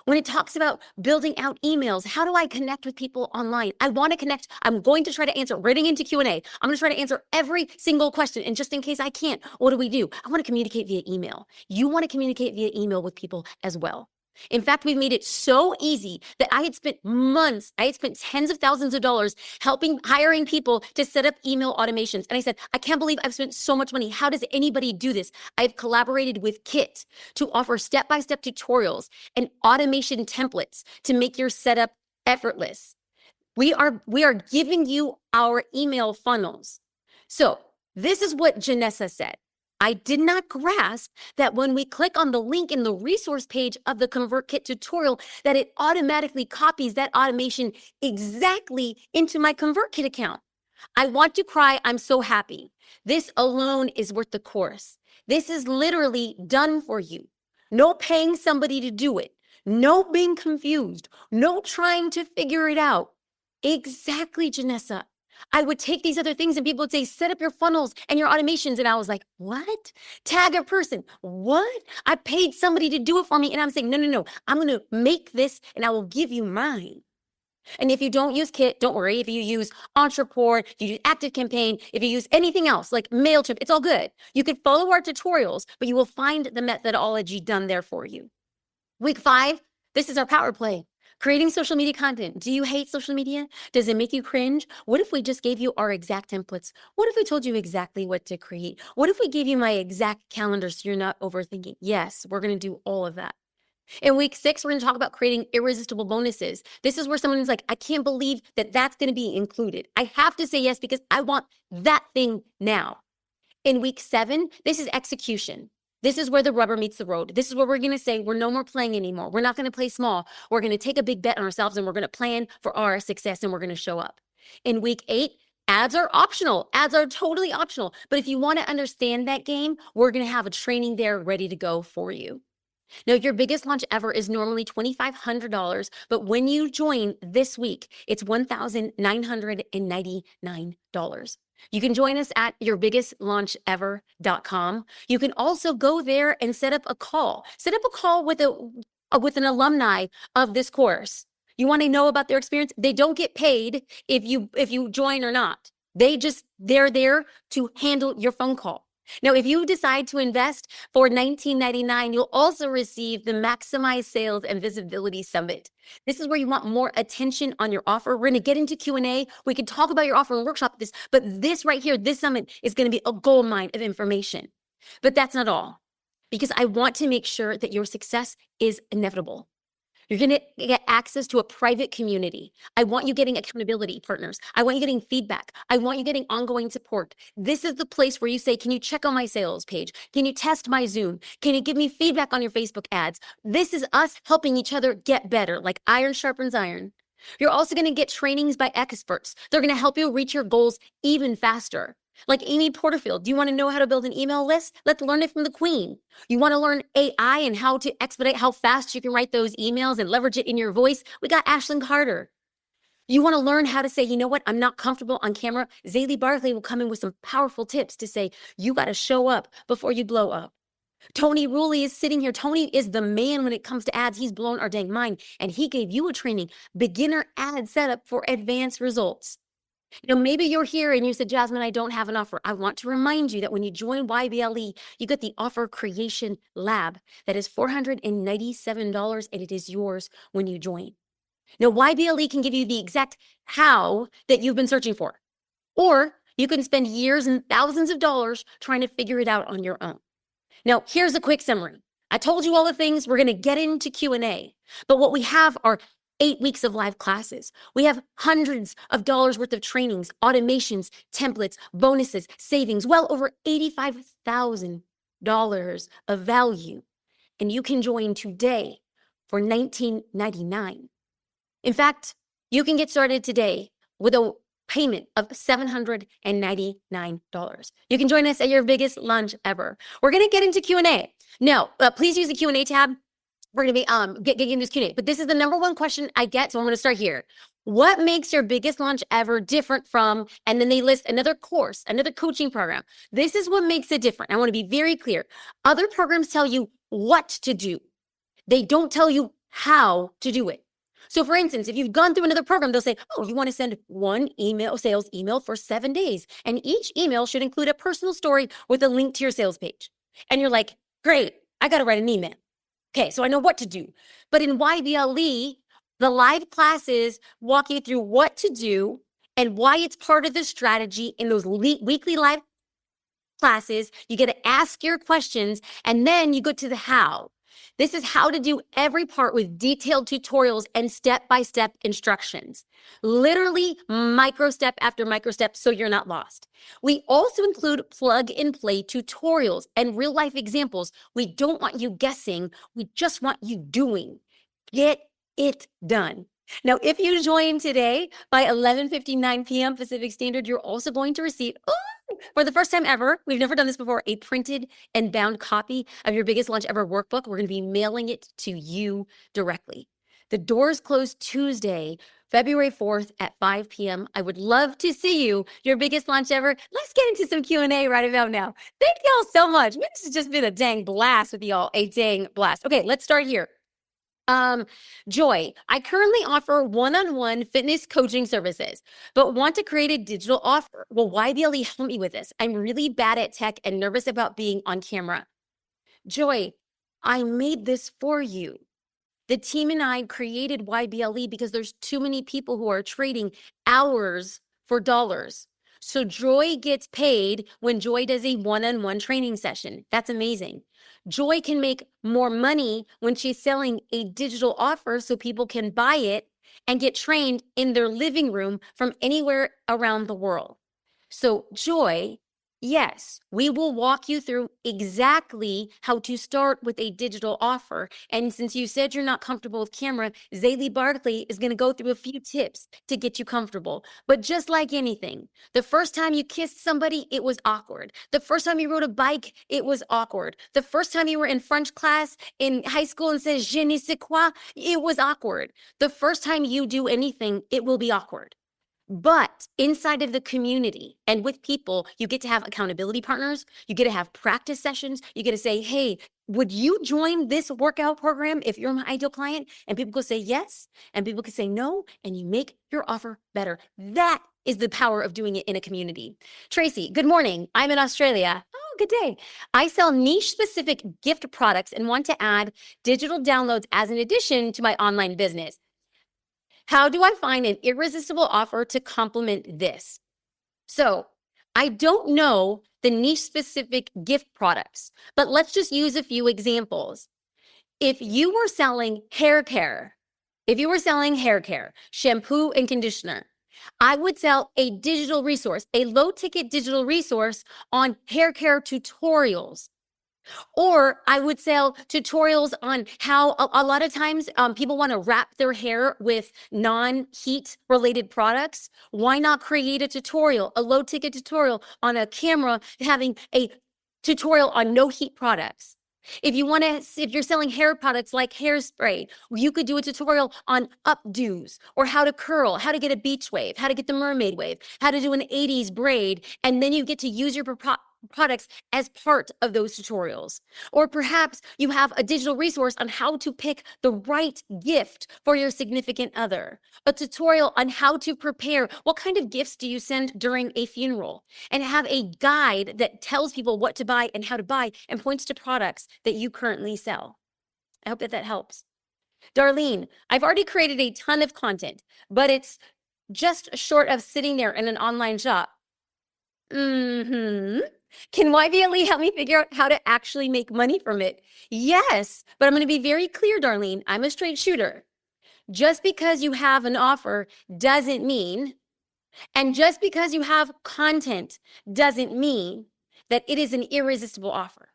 [SPEAKER 2] When it talks about building out emails, how do I connect with people online? I want to connect. I'm going to try to answer, writing into Q&A. I'm going to try to answer every single question. And just in case I can't, what do? I want to communicate via email. You want to communicate via email with people as well. In fact, we've made it so easy that I had spent tens of thousands of dollars hiring people to set up email automations. And I said, I can't believe I've spent so much money. How does anybody do this? I've collaborated with Kit to offer step-by-step tutorials and automation templates to make your setup effortless. We are giving you our email funnels. So this is what Janessa said. I did not grasp that when we click on the link in the resource page of the ConvertKit tutorial, that it automatically copies that automation exactly into my ConvertKit account. I want to cry. I'm so happy. This alone is worth the course. This is literally done for you. No paying somebody to do it. No being confused. No trying to figure it out. Exactly, Janessa. I would take these other things and people would say, set up your funnels and your automations. And I was like, what? Tag a person. What? I paid somebody to do it for me. And I'm saying, no. I'm going to make this and I will give you mine. And if you don't use Kit, don't worry. If you use Entrepreneur, if you use ActiveCampaign, if you use anything else like MailChimp, it's all good. You can follow our tutorials, but you will find the methodology done there for you. Week 5, this is our power play. Creating social media content. Do you hate social media? Does it make you cringe? What if we just gave you our exact templates? What if we told you exactly what to create? What if we gave you my exact calendar so you're not overthinking? Yes, we're going to do all of that. In week 6, we're going to talk about creating irresistible bonuses. This is where someone's like, I can't believe that that's going to be included. I have to say yes because I want that thing now. In week 7, this is execution. This is where the rubber meets the road. This is where we're going to say we're no more playing anymore. We're not going to play small. We're going to take a big bet on ourselves and we're going to plan for our success and we're going to show up. In week 8, ads are optional. Ads are totally optional. But if you want to understand that game, we're going to have a training there ready to go for you. Now, your biggest launch ever is normally $2,500, but when you join this week, it's $1,999. You can join us at yourbiggestlaunchever.com. You can also go there and set up a call. Set up a call with an alumni of this course. You want to know about their experience? They don't get paid if you join or not. They're there to handle your phone call. Now, if you decide to invest for $19.99, you'll also receive the Maximize Sales and Visibility Summit. This is where you want more attention on your offer. We're going to get into Q&A. We can talk about your offer and workshop this, but this right here, this summit is going to be a gold mine of information. But that's not all, because I want to make sure that your success is inevitable. You're going to get access to a private community. I want you getting accountability partners. I want you getting feedback. I want you getting ongoing support. This is the place where you say, can you check on my sales page? Can you test my Zoom? Can you give me feedback on your Facebook ads? This is us helping each other get better, like iron sharpens iron. You're also going to get trainings by experts. They're going to help you reach your goals even faster. Like Amy Porterfield, do you want to know how to build an email list? Let's learn it from the queen. You want to learn AI and how to expedite how fast you can write those emails and leverage it in your voice? We got Ashlyn Carter. You want to learn how to say, you know what, I'm not comfortable on camera? Zaylee Barkley will come in with some powerful tips to say, you got to show up before you blow up. Tony Rulli is sitting here. Tony is the man when it comes to ads. He's blown our dang mind. And he gave you a training, beginner ad setup for advanced results. Maybe you're here and you said, Jasmine, I don't have an offer. I want to remind you that when you join YBLE, you get the Offer Creation Lab. That is $497, and it is yours when you join. Now, YBLE can give you the exact how that you've been searching for. Or you can spend years and thousands of dollars trying to figure it out on your own. Now, here's a quick summary. I told you all the things. We're going to get into Q&A. But what we have are 8 weeks of live classes. We have hundreds of dollars worth of trainings, automations, templates, bonuses, savings, well over $85,000 of value. And you can join today for $19.99. In fact, you can get started today with a payment of $799. You can join us at your biggest lunch ever. We're going to get into Q&A. Now, please use the Q&A tab. We're going to be getting this Q&A, but this is the number one question I get, so I'm going to start here. What makes your biggest launch ever different from, and then they list another course, another coaching program. This is what makes it different. I want to be very clear. Other programs tell you what to do. They don't tell you how to do it. So for instance, if you've gone through another program, they'll say, oh, you want to send one sales email for 7 days. And each email should include a personal story with a link to your sales page. And you're like, great, I got to write an email. Okay, so I know what to do. But in YBLE, the live classes walk you through what to do and why it's part of the strategy in those weekly live classes. You get to ask your questions, and then you go to the how. This is how to do every part with detailed tutorials and step-by-step instructions. Literally micro step after micro step so you're not lost. We also include plug-and-play tutorials and real-life examples. We don't want you guessing. We just want you doing. Get it done. Now, if you join today by 11:59 p.m. Pacific Standard, you're also going to receive, for the first time ever, we've never done this before, a printed and bound copy of your biggest launch ever workbook. We're going to be mailing it to you directly. The doors close Tuesday, February 4th at 5 p.m. I would love to see you, your biggest launch ever. Let's get into some Q&A right about now. Thank y'all so much. This has just been a dang blast with y'all, a dang blast. Okay, let's start here. Joy, I currently offer one-on-one fitness coaching services, but want to create a digital offer. Will YBLE help me with this? I'm really bad at tech and nervous about being on camera. Joy, I made this for you. The team and I created YBLE because there's too many people who are trading hours for dollars. So Joy gets paid when Joy does a one-on-one training session. That's amazing. Joy can make more money when she's selling a digital offer so people can buy it and get trained in their living room from anywhere around the world. So Joy, yes, we will walk you through exactly how to start with a digital offer. And since you said you're not comfortable with camera, Zaylee Barkley is going to go through a few tips to get you comfortable. But just like anything, the first time you kissed somebody, it was awkward. The first time you rode a bike, it was awkward. The first time you were in French class in high school and said, je ne sais quoi, it was awkward. The first time you do anything, it will be awkward. But inside of the community and with people, you get to have accountability partners. You get to have practice sessions. You get to say, hey, would you join this workout program if you're my ideal client? And people could say yes, and people could say no, and you make your offer better. That is the power of doing it in a community. Tracy, good morning. I'm in Australia. Oh, good day. I sell niche-specific gift products and want to add digital downloads as an addition to my online business. How do I find an irresistible offer to complement this? So I don't know the niche specific gift products, but let's just use a few examples. If you were selling hair care, shampoo and conditioner, I would sell a digital resource, a low ticket digital resource on hair care tutorials. Or I would sell tutorials on how a lot of times people want to wrap their hair with non-heat related products. Why not create a tutorial, a low ticket tutorial on a camera having a tutorial on no heat products? If you're selling hair products like hairspray, you could do a tutorial on updos or how to curl, how to get a beach wave, how to get the mermaid wave, how to do an 80s braid, and then you get to use your products as part of those tutorials. Or perhaps you have a digital resource on how to pick the right gift for your significant other, a tutorial on how to prepare, what kind of gifts do you send during a funeral, and have a guide that tells people what to buy and how to buy and points to products that you currently sell. I hope that helps. Darlene, I've already created a ton of content, but it's just short of sitting there in an online shop. Can YBLE help me figure out how to actually make money from it? Yes, but I'm going to be very clear, Darlene. I'm a straight shooter. Just because you have an offer doesn't mean, and just because you have content doesn't mean that it is an irresistible offer.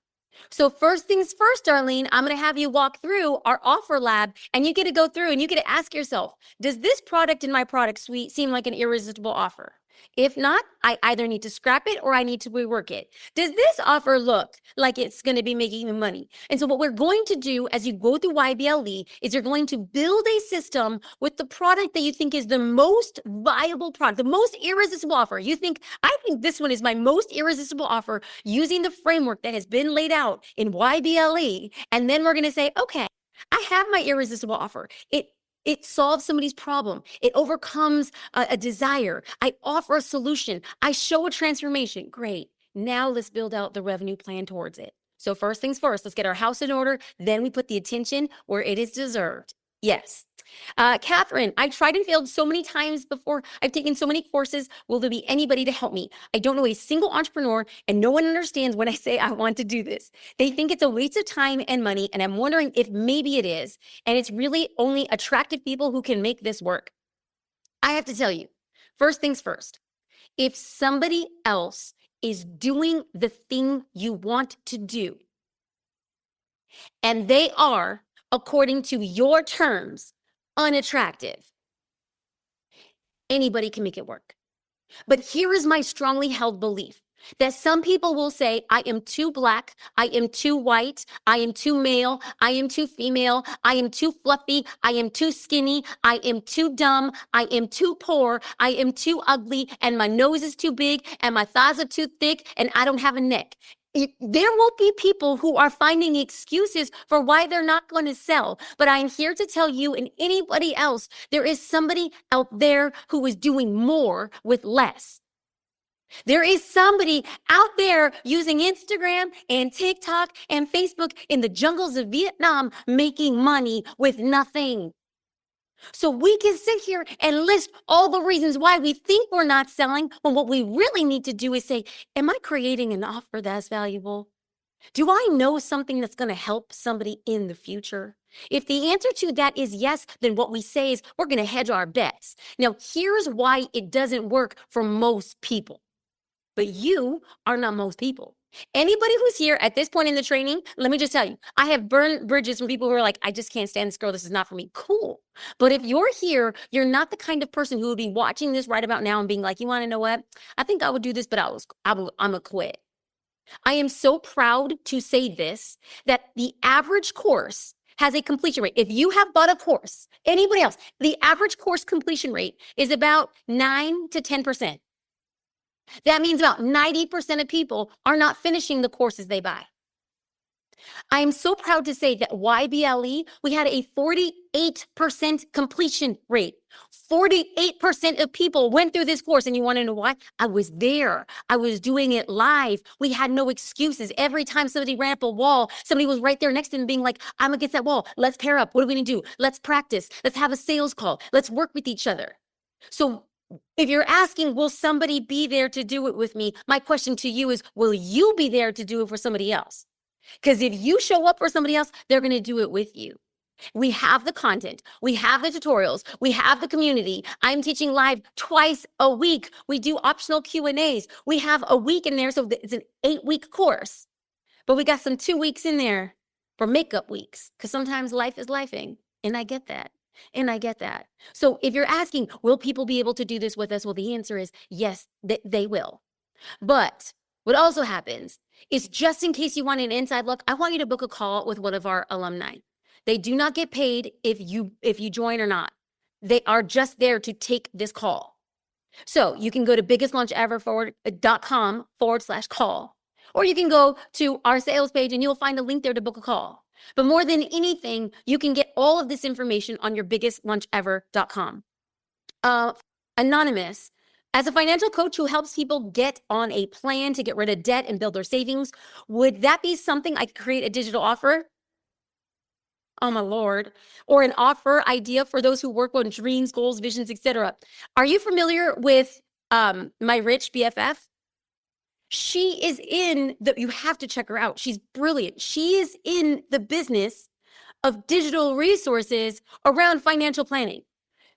[SPEAKER 2] So first things first, Darlene, I'm going to have you walk through our offer lab, and you get to go through and you get to ask yourself, does this product in my product suite seem like an irresistible offer? If not, I either need to scrap it or I need to rework it. Does this offer look like it's going to be making me money? And so what we're going to do as you go through YBLE is you're going to build a system with the product that you think is the most viable product, the most irresistible offer. You think, I think this one is my most irresistible offer, using the framework that has been laid out in YBLE. And then we're going to say, okay, I have my irresistible offer. It solves somebody's problem. It overcomes a desire. I offer a solution. I show a transformation. Great. Now let's build out the revenue plan towards it. So first things first, let's get our house in order. Then we put the attention where it is deserved. Yes. Catherine, I tried and failed so many times before. I've taken so many courses. Will there be anybody to help me? I don't know a single entrepreneur, and no one understands when I say I want to do this. They think it's a waste of time and money, and I'm wondering if maybe it is, and it's really only attractive people who can make this work. I have to tell you, first things first, if somebody else is doing the thing you want to do, and they are, according to your terms, unattractive, anybody can make it work. But here is my strongly held belief that some people will say, I am too black, I am too white, I am too male, I am too female, I am too fluffy, I am too skinny, I am too dumb, I am too poor, I am too ugly, and my nose is too big, and my thighs are too thick, and I don't have a neck. There will be people who are finding excuses for why they're not going to sell. But I'm here to tell you and anybody else, there is somebody out there who is doing more with less. There is somebody out there using Instagram and TikTok and Facebook in the jungles of Vietnam making money with nothing. So we can sit here and list all the reasons why we think we're not selling, when what we really need to do is say, am I creating an offer that's valuable? Do I know something that's going to help somebody in the future? If the answer to that is yes, then what we say is we're going to hedge our bets. Now, here's why it doesn't work for most people. But you are not most people. Anybody who's here at this point in the training, let me just tell you, I have burned bridges from people who are like, I just can't stand this girl. This is not for me. Cool. But if you're here, you're not the kind of person who would be watching this right about now and being like, you want to know what? I think I would do this, but I'm going to quit. I am so proud to say this, that the average course has a completion rate. If you have bought a course, anybody else, the average course completion rate is about 9 to 10%. That means about 90% of people are not finishing the courses they buy. I am so proud to say that YBLE, we had a 48% completion rate. 48% of people went through this course. And you want to know why? I was there. I was doing it live. We had no excuses. Every time somebody ran up a wall, somebody was right there next to them being like, I'm against that wall. Let's pair up. What are we going to do? Let's practice. Let's have a sales call. Let's work with each other. So if you're asking, will somebody be there to do it with me? My question to you is, will you be there to do it for somebody else? Because if you show up for somebody else, they're going to do it with you. We have the content. We have the tutorials. We have the community. I'm teaching live twice a week. We do optional Q&As. We have a week in there, so it's an 8-week course. But we got some 2 weeks in there for makeup weeks, because sometimes life is lifing, and I get that. So if you're asking, will people be able to do this with us? Well, the answer is yes, they will. But what also happens is, just in case you want an inside look, I want you to book a call with one of our alumni. They do not get paid if you join or not. They are just there to take this call. So you can go to biggestlaunchever.com/call, or you can go to our sales page and you'll find a link there to book a call. But more than anything, you can get all of this information on your biggestlaunchever.com. Anonymous, as a financial coach who helps people get on a plan to get rid of debt and build their savings, would that be something I could create a digital offer? Oh my Lord. Or an offer idea for those who work on dreams, goals, visions, etc. Are you familiar with my rich BFF? She is you have to check her out. She's brilliant. She is in the business of digital resources around financial planning.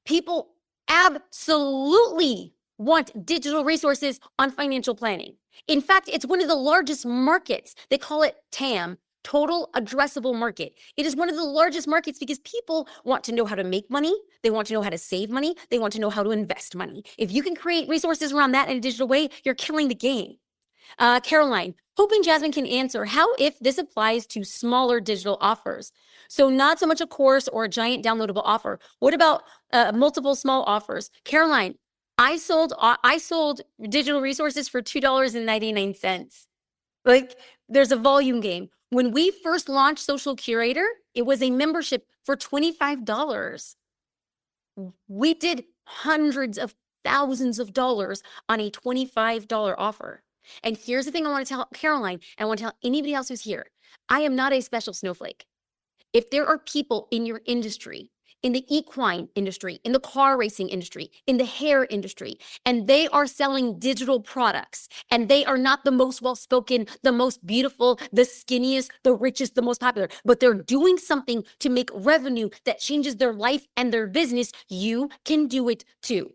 [SPEAKER 2] People absolutely want digital resources on financial planning. In fact, it's one of the largest markets. They call it TAM, total addressable market. It is one of the largest markets because people want to know how to make money. They want to know how to save money. They want to know how to invest money. If you can create resources around that in a digital way, you're killing the game. Caroline, hoping Jasmine can answer how if this applies to smaller digital offers. So not so much a course or a giant downloadable offer. What about multiple small offers? Caroline, I sold digital resources for $2.99. Like, there's a volume game. When we first launched Social Curator, it was a membership for $25. We did hundreds of thousands of dollars on a $25 offer. And here's the thing I want to tell Caroline, and I want to tell anybody else who's here. I am not a special snowflake. If there are people in your industry, in the equine industry, in the car racing industry, in the hair industry, and they are selling digital products, and they are not the most well-spoken, the most beautiful, the skinniest, the richest, the most popular, but they're doing something to make revenue that changes their life and their business, you can do it too.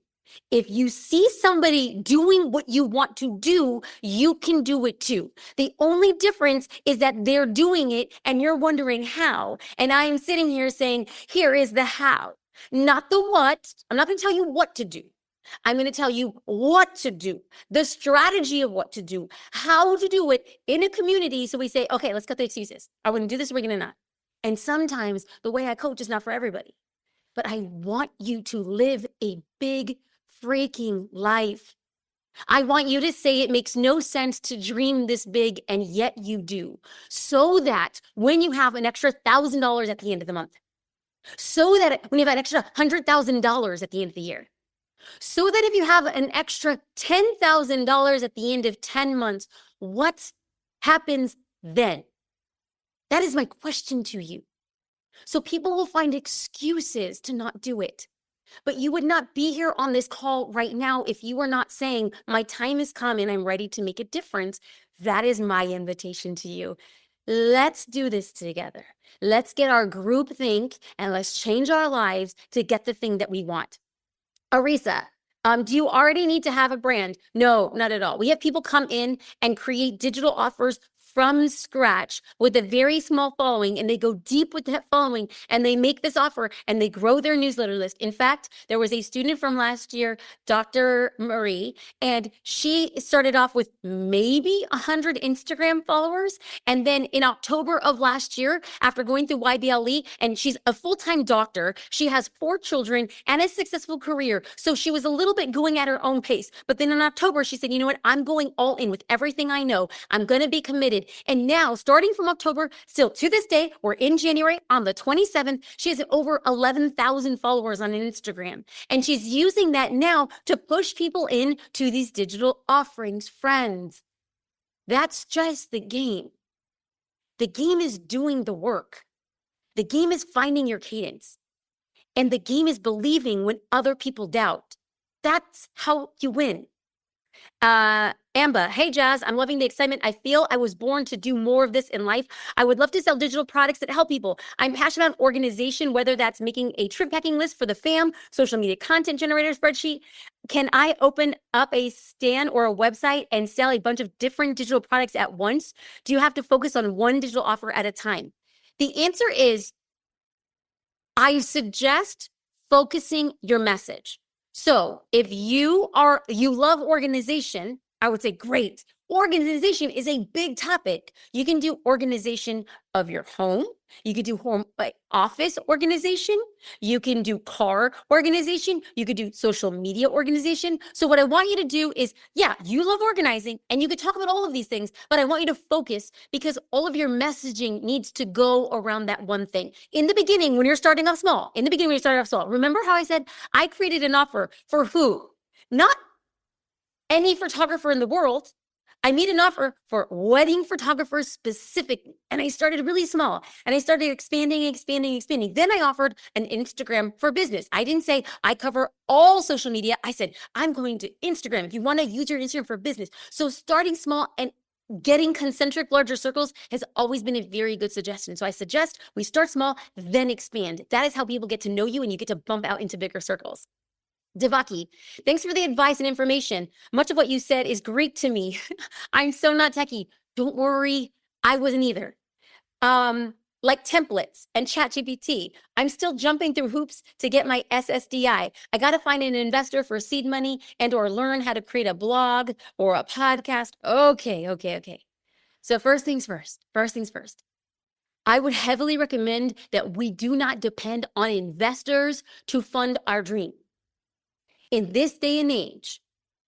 [SPEAKER 2] If you see somebody doing what you want to do, you can do it too. The only difference is that they're doing it and you're wondering how. And I am sitting here saying, here is the how, not the what. I'm not going to tell you what to do. I'm going to tell you what to do, the strategy of what to do, how to do it in a community. So we say, okay, let's cut the excuses. Are we going to do this or are we going to not? And sometimes the way I coach is not for everybody. But I want you to live a big freaking life. I want you to say it makes no sense to dream this big, and yet you do. So that when you have an extra $1,000 at the end of the month, so that when you have an extra $100,000 at the end of the year, so that if you have an extra $10,000 at the end of 10 months, what happens then? That is my question to you. So people will find excuses to not do it. But you would not be here on this call right now if you were not saying, my time has come and I'm ready to make a difference. That is my invitation to you. Let's do this together. Let's get our group think and let's change our lives to get the thing that we want. Arisa, do you already need to have a brand? No, not at all. We have people come in and create digital offers from scratch with a very small following, and they go deep with that following and they make this offer and they grow their newsletter list. In fact, there was a student from last year, Dr. Marie, and she started off with maybe 100 Instagram followers. And then in October of last year, after going through YBLE, and she's a full-time doctor, she has 4 children and a successful career. So she was a little bit going at her own pace. But then in October, she said, you know what? I'm going all in with everything I know. I'm going to be committed. And now, starting from October, still to this day, we're in January, on the 27th, she has over 11,000 followers on Instagram. And she's using that now to push people into these digital offerings, friends. That's just the game. The game is doing the work. The game is finding your cadence. And the game is believing when other people doubt. That's how you win. Amba, hey Jazz, I'm loving the excitement. I feel I was born to do more of this in life. I would love to sell digital products that help people. I'm passionate about organization, whether that's making a trip packing list for the fam, social media content generator spreadsheet. Can I open up a stand or a website and sell a bunch of different digital products at once? Do you have to focus on one digital offer at a time? The answer is, I suggest focusing your message. So if you love organization, I would say great. Organization is a big topic. You can do organization of your home. You could do home office organization. You can do car organization. You could do social media organization. So what I want you to do is, yeah, you love organizing and you could talk about all of these things, but I want you to focus because all of your messaging needs to go around that one thing. In the beginning, when you're starting off small, remember how I said I created an offer for who? Not any photographer in the world. I made an offer for wedding photographers specifically. And I started really small and I started expanding. Then I offered an Instagram for business. I didn't say I cover all social media. I said, I'm going to Instagram if you want to use your Instagram for business. So starting small and getting concentric larger circles has always been a very good suggestion. So I suggest we start small, then expand. That is how people get to know you and you get to bump out into bigger circles. Devaki, thanks for the advice and information. Much of what you said is Greek to me. I'm so not techie. Don't worry, I wasn't either. Like templates and ChatGPT, I'm still jumping through hoops to get my SSDI. I got to find an investor for seed money and or learn how to create a blog or a podcast. Okay. So first things first. I would heavily recommend that we do not depend on investors to fund our dream. In this day and age,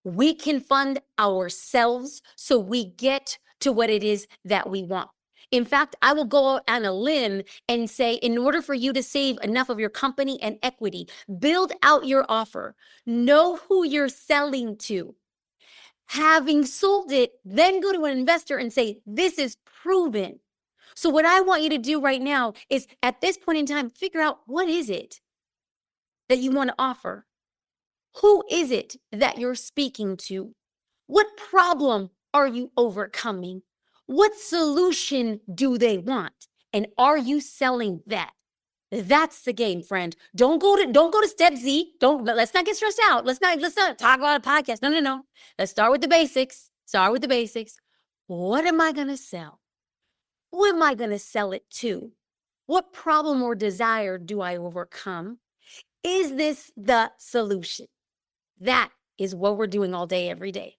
[SPEAKER 2] we can fund ourselves so we get to what it is that we want. In fact, I will go on a limb and say, in order for you to save enough of your company and equity, build out your offer, know who you're selling to. Having sold it, then go to an investor and say, this is proven. So what I want you to do right now is at this point in time, figure out what is it that you want to offer? Who is it that you're speaking to? What problem are you overcoming? What solution do they want? And are you selling that? That's the game, friend. Don't go to step Z. Let's not get stressed out. Let's not talk about a podcast. No. Let's start with the basics. What am I going to sell? Who am I going to sell it to? What problem or desire do I overcome? Is this the solution? That is what we're doing all day, every day.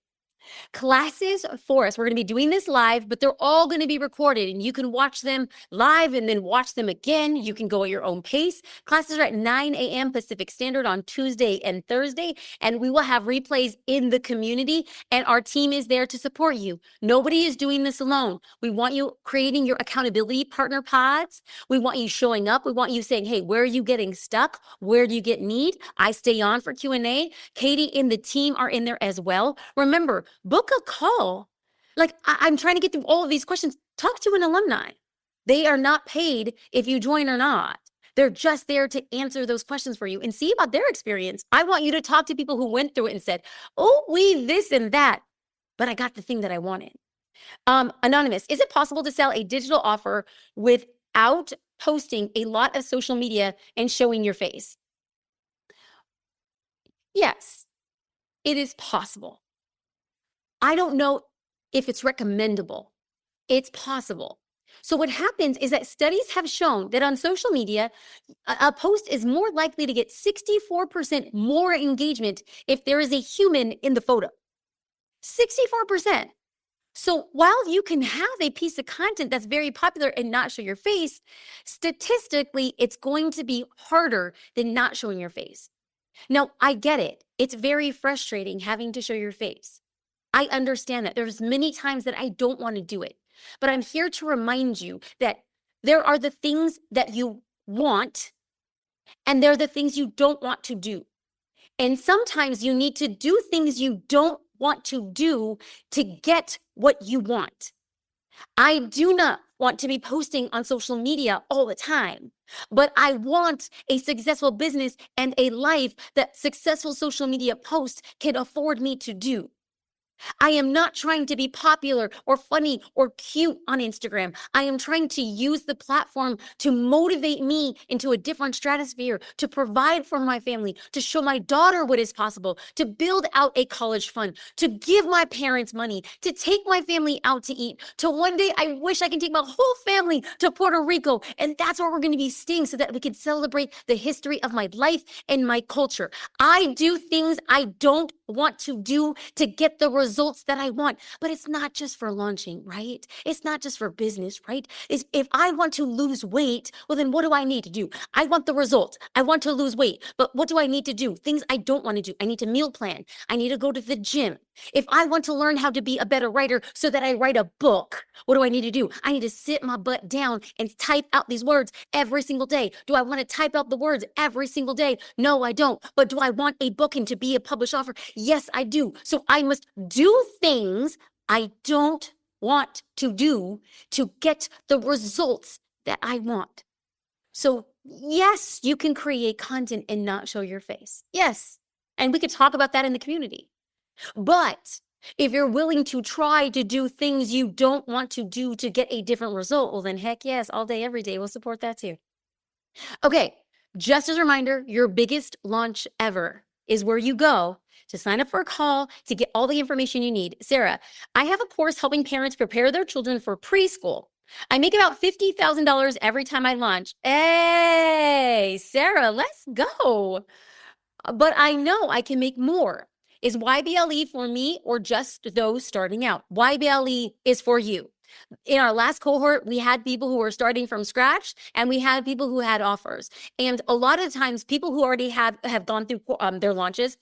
[SPEAKER 2] Classes for us, we're going to be doing this live, but they're all going to be recorded and you can watch them live and then watch them again. You can go at your own pace. Classes are at 9 a.m. Pacific Standard on Tuesday and Thursday, and we will have replays in the community, and our team is there to support you. Nobody is doing this alone. We want you creating your accountability partner pods. We want you showing up. We want you saying, hey, where are you getting stuck? Where do you get need? I stay on for Q&A. Katie and the team are in there as well. Remember, book a call. Like I'm trying to get through all of these questions. Talk to an alumni. They are not paid if you join or not. They're just there to answer those questions for you and see about their experience. I want you to talk to people who went through it and said, oh, we this and that, but I got the thing that I wanted. Anonymous, is it possible to sell a digital offer without posting a lot of social media and showing your face? Yes, it is possible. I don't know if it's recommendable. It's possible. So what happens is that studies have shown that on social media, a post is more likely to get 64% more engagement if there is a human in the photo. 64%. So while you can have a piece of content that's very popular and not show your face, statistically, it's going to be harder than not showing your face. Now, I get it. It's very frustrating having to show your face. I understand that. There's many times that I don't want to do it, but I'm here to remind you that there are the things that you want and there are the things you don't want to do. And sometimes you need to do things you don't want to do to get what you want. I do not want to be posting on social media all the time, but I want a successful business and a life that successful social media posts can afford me to do. I am not trying to be popular or funny or cute on Instagram. I am trying to use the platform to motivate me into a different stratosphere, to provide for my family, to show my daughter what is possible, to build out a college fund, to give my parents money, to take my family out to eat, to one day I wish I can take my whole family to Puerto Rico. And that's where we're going to be staying so that we can celebrate the history of my life and my culture. I do things I don't want to do to get the results that I want. But it's not just for launching, right? It's not just for business, right? If I want to lose weight, well, then what do I need to do? I want the result. I want to lose weight. But what do I need to do? Things I don't want to do. I need to meal plan. I need to go to the gym. If I want to learn how to be a better writer so that I write a book, what do I need to do? I need to sit my butt down and type out these words every single day. Do I want to type out the words every single day? No, I don't. But do I want a book and to be a published author? Yes, I do. So I must do things I don't want to do to get the results that I want. So yes, you can create content and not show your face. Yes. And we could talk about that in the community. But If you're willing to try to do things you don't want to do to get a different result, well, then heck yes, all day, every day, we'll support that too. Okay, just as a reminder, your biggest launch ever is where you go to sign up for a call to get all the information you need. Sarah, I have a course helping parents prepare their children for preschool. I make about $50,000 every time I launch. Hey, Sarah, let's go. But I know I can make more. Is YBLE for me or just those starting out? YBLE is for you. In our last cohort, we had people who were starting from scratch and we had people who had offers. And a lot of times people who already have gone through their launches,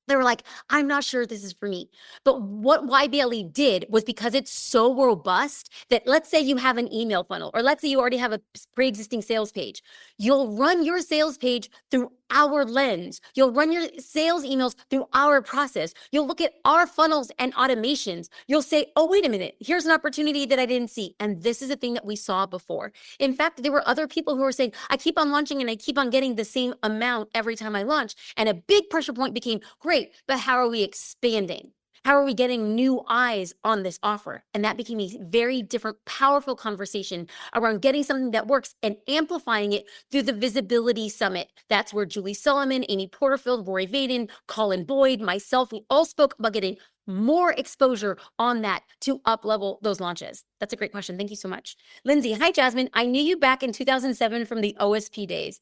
[SPEAKER 2] they were like, I'm not sure this is for me. But what YBLE did was, because it's so robust, that let's say you have an email funnel, or let's say you already have a pre-existing sales page. You'll run your sales page through our lens. You'll run your sales emails through our process. You'll look at our funnels and automations. You'll say, oh, wait a minute, here's an opportunity that I didn't see. And this is a thing that we saw before. In fact, there were other people who were saying, I keep on launching and I keep on getting the same amount every time I launch. And a big pressure point became, great, but how are we expanding? How are we getting new eyes on this offer? And that became a very different, powerful conversation around getting something that works and amplifying it through the Visibility Summit. That's where Julie Solomon, Amy Porterfield, Rory Vaden, Colin Boyd, myself, we all spoke about getting more exposure on that to up-level those launches. That's a great question. Thank you so much. Lindsay, hi, Jasmine. I knew you back in 2007 from the OSP days.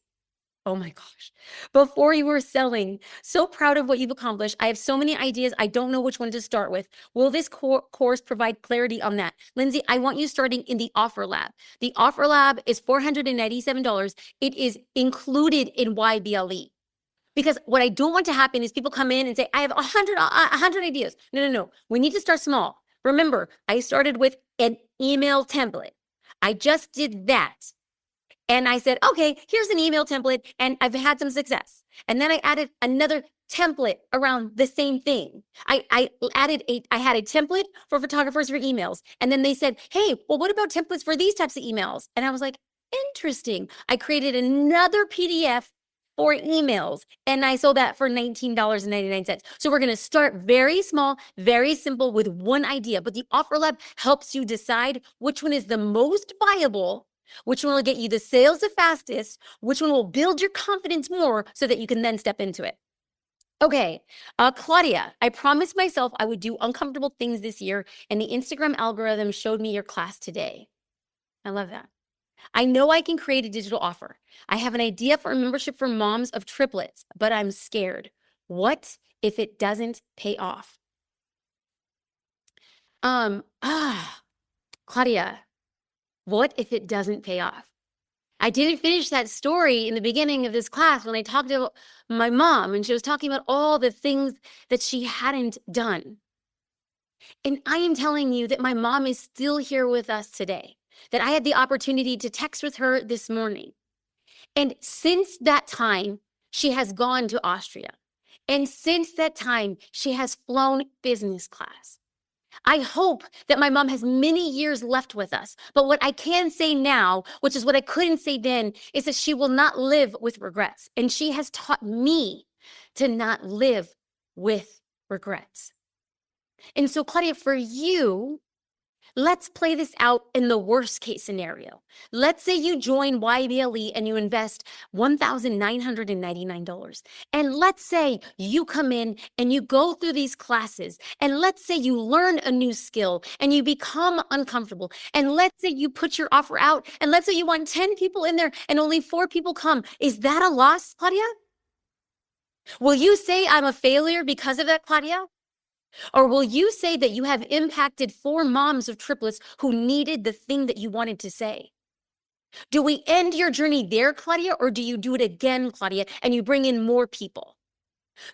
[SPEAKER 2] Oh my gosh. Before you were selling, so proud of what you've accomplished. I have so many ideas. I don't know which one to start with. Will this course provide clarity on that? Lindsay, I want you starting in the Offer Lab. The Offer Lab is $497. It is included in YBLE. Because what I don't want to happen is people come in and say, I have 100 ideas. No. We need to start small. Remember, I started with an email template. I just did that. And I said, okay, here's an email template, and I've had some success. And then I added another template around the same thing. I had a template for photographers for emails. And then they said, hey, well, what about templates for these types of emails? And I was like, interesting. I created another PDF for emails, and I sold that for $19.99. So we're going to start very small, very simple with one idea. But the Offer Lab helps you decide which one is the most viable, which one will get you the sales the fastest, which one will build your confidence more so that you can then step into it. Okay, Claudia, I promised myself I would do uncomfortable things this year, and the Instagram algorithm showed me your class today. I love that. I know I can create a digital offer. I have an idea for a membership for moms of triplets, but I'm scared. What if it doesn't pay off? Claudia, what if it doesn't pay off? I didn't finish that story in the beginning of this class when I talked to my mom and she was talking about all the things that she hadn't done. And I am telling you that my mom is still here with us today, that I had the opportunity to text with her this morning. And since that time, she has gone to Austria. And since that time, she has flown business class. I hope that my mom has many years left with us. But what I can say now, which is what I couldn't say then, is that she will not live with regrets. And she has taught me to not live with regrets. And so, Claudia, for you, let's play this out in the worst case scenario. Let's say you join YBLE and you invest $1,999. And let's say you come in and you go through these classes. And let's say you learn a new skill and you become uncomfortable. And let's say you put your offer out. And let's say you want 10 people in there and only 4 people come. Is that a loss, Claudia? Will you say I'm a failure because of that, Claudia? Or will you say that you have impacted 4 moms of triplets who needed the thing that you wanted to say? Do we end your journey there, Claudia, or do you do it again, Claudia, and you bring in more people?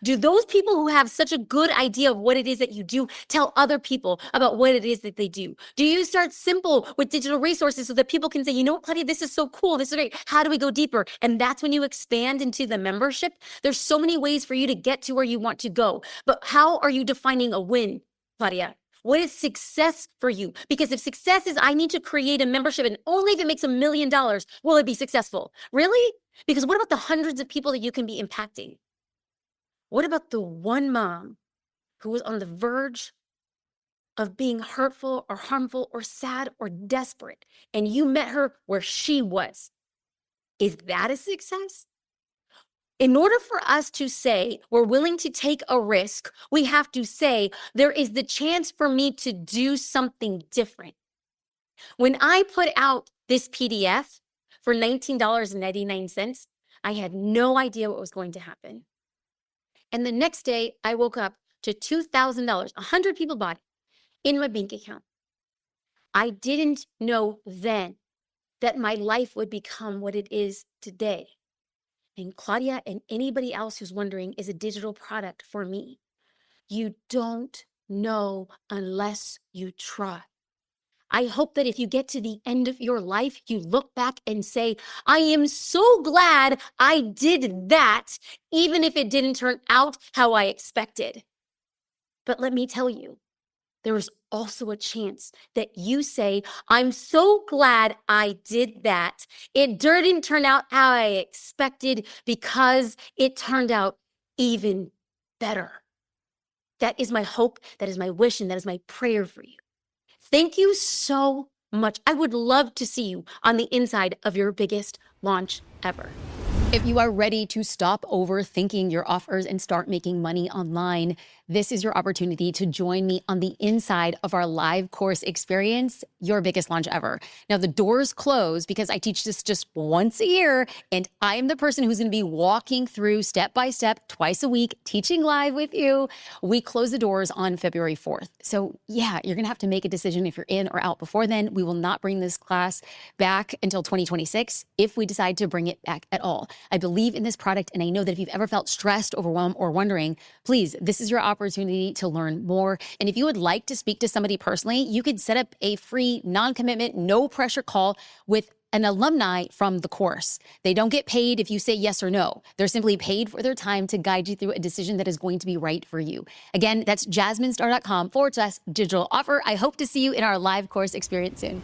[SPEAKER 2] Do those people who have such a good idea of what it is that you do tell other people about what it is that they do? Do you start simple with digital resources so that people can say, you know what, Claudia, this is so cool. This is great. How do we go deeper? And that's when you expand into the membership. There's so many ways for you to get to where you want to go. But how are you defining a win, Claudia? What is success for you? Because if success is I need to create a membership and only if it makes $1 million, will it be successful? Really? Because what about the hundreds of people that you can be impacting? What about the one mom who was on the verge of being hurtful or harmful or sad or desperate, and you met her where she was. Is that a success? In order for us to say we're willing to take a risk, we have to say there is the chance for me to do something different. When I put out this PDF for $19.99, I had no idea what was going to happen. And the next day, I woke up to $2,000. 100 people bought it in my bank account. I didn't know then that my life would become what it is today. And Claudia and anybody else who's wondering, is a digital product for me? You don't know unless you try. I hope that if you get to the end of your life, you look back and say, I am so glad I did that, even if it didn't turn out how I expected. But let me tell you, there is also a chance that you say, I'm so glad I did that. It didn't turn out how I expected because it turned out even better. That is my hope, that is my wish, and that is my prayer for you. Thank you so much. I would love to see you on the inside of your biggest launch ever.
[SPEAKER 1] If you are ready to stop overthinking your offers and start making money online, this is your opportunity to join me on the inside of our live course experience, Your Biggest Launch Ever. Now, the doors close because I teach this just once a year, and I am the person who's going to be walking through step by step, twice a week, teaching live with you. We close the doors on February 4th. So yeah, you're going to have to make a decision if you're in or out before then. We will not bring this class back until 2026 if we decide to bring it back at all. I believe in this product, and I know that if you've ever felt stressed, overwhelmed, or wondering, please, this is your opportunity to learn more. And if you would like to speak to somebody personally, you could set up a free, non-commitment, no pressure call with an alumni from the course. They don't get paid if you say yes or no. They're simply paid for their time to guide you through a decision that is going to be right for you. Again, that's jasminestar.com/digital offer. I hope to see you in our live course experience soon.